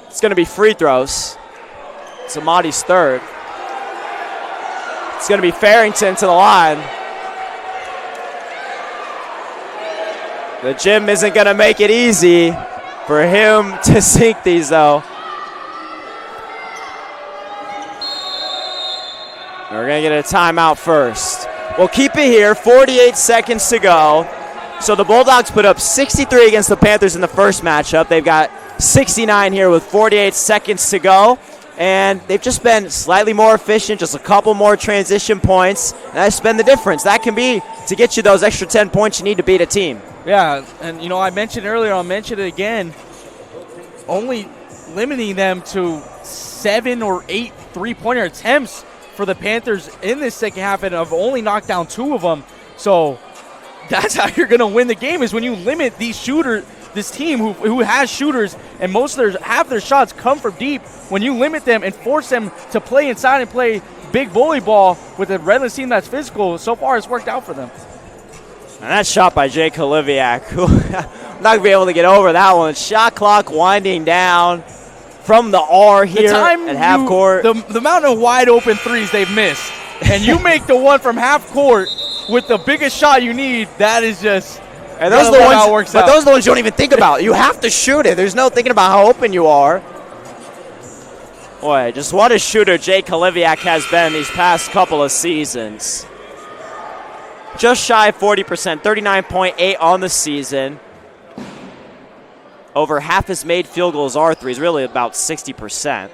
S1: It's going to be free throws. It's Amadi's third. It's going to be Farrington to the line. The gym isn't going to make it easy for him to sink these, though. We're going to get a timeout first. We'll keep it here, 48 seconds to go. So the Bulldogs put up 63 against the Panthers in the first matchup. They've got 69 here with 48 seconds to go. And they've just been slightly more efficient, just a couple more transition points. And that's been the difference. That can be to get you those extra 10 points you need to beat a team.
S2: Yeah, and you know, I mentioned earlier, I'll mention it again, only limiting them to 7 or 8 three-pointer attempts for the Panthers in this second half, and have only knocked down 2 of them. So that's how you're going to win the game, is when you limit these shooters, this team who has shooters, and half their shots come from deep. When you limit them and force them to play inside and play big bully ball with a Redlands team that's physical, so far it's worked out for them.
S1: And that shot by Jake Holiviak, who not going to be able to get over that one. Shot clock winding down from the R here at half court.
S2: The amount of wide open threes they've missed, and you make the one from half court with the biggest shot you need, that is just...
S1: And those are the ones, but those are the ones you don't even think about. You have to shoot it. There's no thinking about how open you are. Boy, just what a shooter Jake Holiviak has been these past couple of seasons. Just shy of 40%, 39.8 on the season. Over half his made field goals are threes, really about 60%.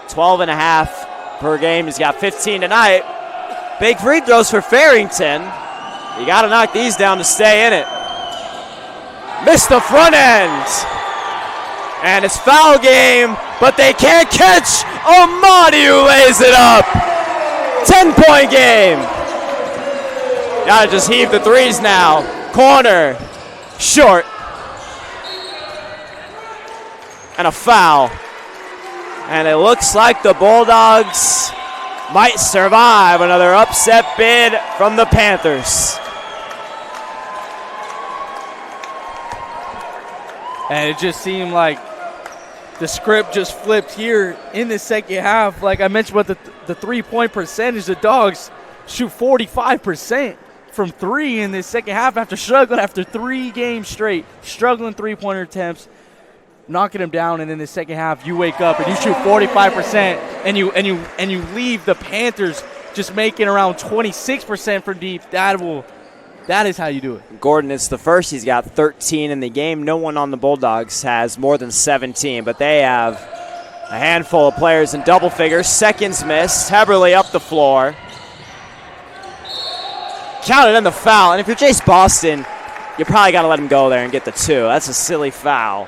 S1: 12.5 per game. He's got 15 tonight. Big free throws for Farrington. You got to knock these down to stay in it. Missed the front end. And it's foul game, but they can't catch Amadi, who lays it up. 10-point game. Gotta just heave the threes now. Corner, short. And a foul. And it looks like the Bulldogs might survive another upset bid from the Panthers.
S2: And it just seemed like the script just flipped here in the second half. Like I mentioned about the three-point percentage, the Dogs shoot 45% from 3 in this second half after struggling after 3 games straight, struggling three-pointer attempts, knocking them down, and in the second half you wake up and you shoot 45% and you leave the Panthers just making around 26% from deep. That is how you do it.
S1: Gordon is the first. He's got 13 in the game. No one on the Bulldogs has more than 17, but they have a handful of players in double figures. Seconds missed. Heberly up the floor. Counted in the foul. And if you're Jace Boston, you probably got to let him go there and get the 2. That's a silly foul.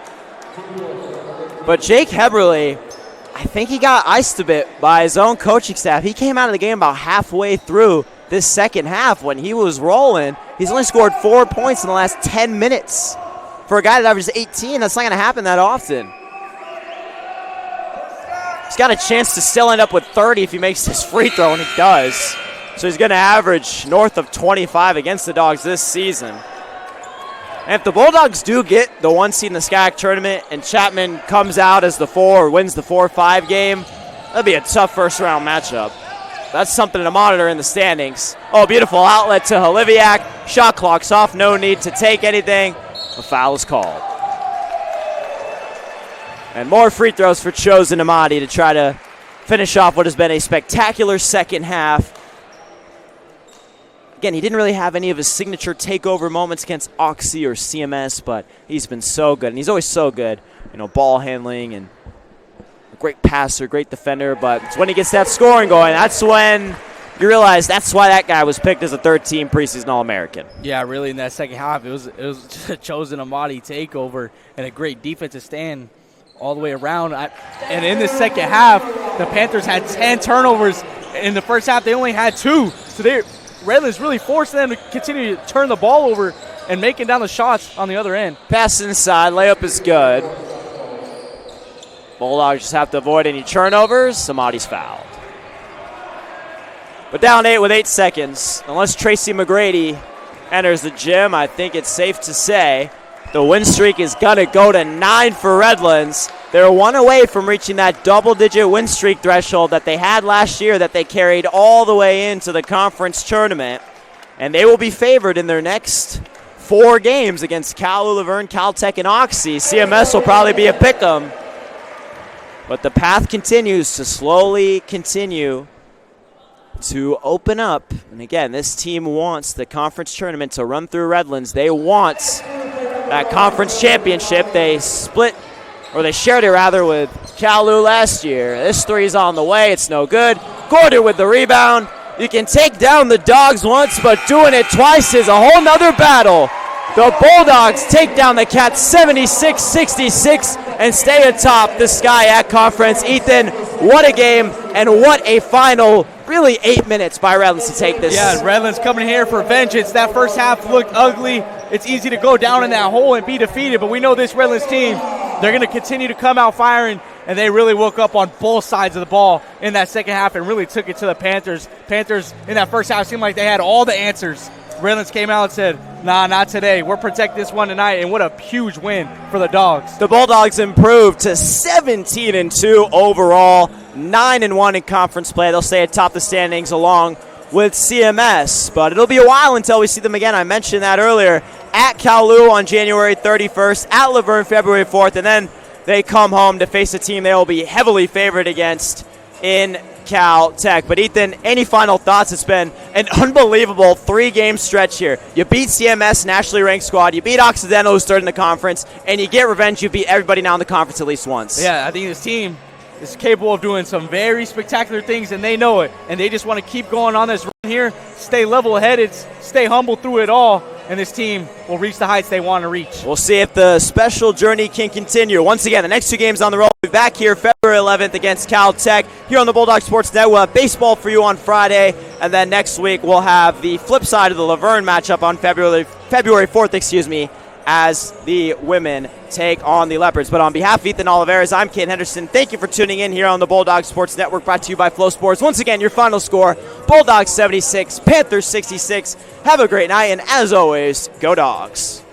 S1: But Jake Heberly, I think he got iced a bit by his own coaching staff. He came out of the game about halfway through this second half when he was rolling. He's only scored 4 points in the last 10 minutes. For a guy that averages 18, that's not going to happen that often. He's got a chance to still end up with 30 if he makes his free throw, and he does. So he's going to average north of 25 against the Dogs this season. And if the Bulldogs do get the 1 seed in the SCAC tournament and Chapman comes out as the 4 or wins the 4-5 game, that'll be a tough first-round matchup. That's something to monitor in the standings. Oh, beautiful outlet to Holiviak. Shot clock's off. No need to take anything. A foul is called. And more free throws for Chozen Amadi to try to finish off what has been a spectacular second half. Again, he didn't really have any of his signature takeover moments against Oxy or CMS, but he's been so good. And he's always so good, ball handling and great passer, great defender, but it's when he gets that scoring going, that's when you realize that's why that guy was picked as a third-team preseason All-American.
S2: Yeah, really, in that second half, it was just a Chozen Amadi takeover and a great defensive stand all the way around. And in the second half, the Panthers had 10 turnovers. In the first half, they only had 2. So Redlands really forced them to continue to turn the ball over and making down the shots on the other end.
S1: Pass inside, layup is good. Bulldogs just have to avoid any turnovers. Amadi's fouled. But down 8 with 8 seconds. Unless Tracy McGrady enters the gym, I think it's safe to say the win streak is going to go to 9 for Redlands. They're 1 away from reaching that double-digit win streak threshold that they had last year that they carried all the way into the conference tournament. And they will be favored in their next 4 games against Cal, Laverne, Caltech, and Oxy. CMS will probably be a pick'em. But the path continues to slowly continue to open up. And again, this team wants the conference tournament to run through Redlands. They want that conference championship. They shared it rather with Kalu last year. This three's on the way. It's no good. Gordon with the rebound. You can take down the Dogs once, but doing it twice is a whole nother battle. The Bulldogs take down the Cats 76-66 and stay atop the SCIAC Conference. Ethan, what a game and what a final. Really 8 minutes by Redlands to take this.
S2: Yeah, Redlands coming here for vengeance. That first half looked ugly. It's easy to go down in that hole and be defeated, but we know this Redlands team, they're going to continue to come out firing, and they really woke up on both sides of the ball in that second half and really took it to the Panthers. Panthers in that first half seemed like they had all the answers. Redlands came out and said, nah, not today. We'll protect this one tonight, and what a huge win for the Dogs.
S1: The Bulldogs improved to 17-2 overall, 9-1 in conference play. They'll stay atop the standings along with CMS, but it'll be a while until we see them again. I mentioned that earlier. At Kowloon on January 31st, at Laverne February 4th, and then they come home to face a team they will be heavily favored against in Caltech. But Ethan, any final thoughts? It's been an unbelievable 3-game stretch here. You beat CMS, nationally ranked squad. You beat Occidental, who's third in the conference, and you get revenge. You beat everybody now in the conference at least once.
S2: Yeah, I think this team is capable of doing some very spectacular things, and they know it. And they just want to keep going on this run here, stay level-headed, stay humble through it all, and this team will reach the heights they want to reach.
S1: We'll see if the special journey can continue. Once again, the next 2 games on the road. We'll be back here February 11th against Caltech here on the Bulldog Sports Net. We'll have baseball for you on Friday, and then next week we'll have the flip side of the Laverne matchup on February 4th, as the women take on the Leopards. But on behalf of Ethan Oliveras, I'm Kate Henderson. Thank you for tuning in here on the Bulldog Sports Network, brought to you by Flow Sports. Once again, your final score, Bulldogs 76, Panthers 66. Have a great night, and as always, go Dogs.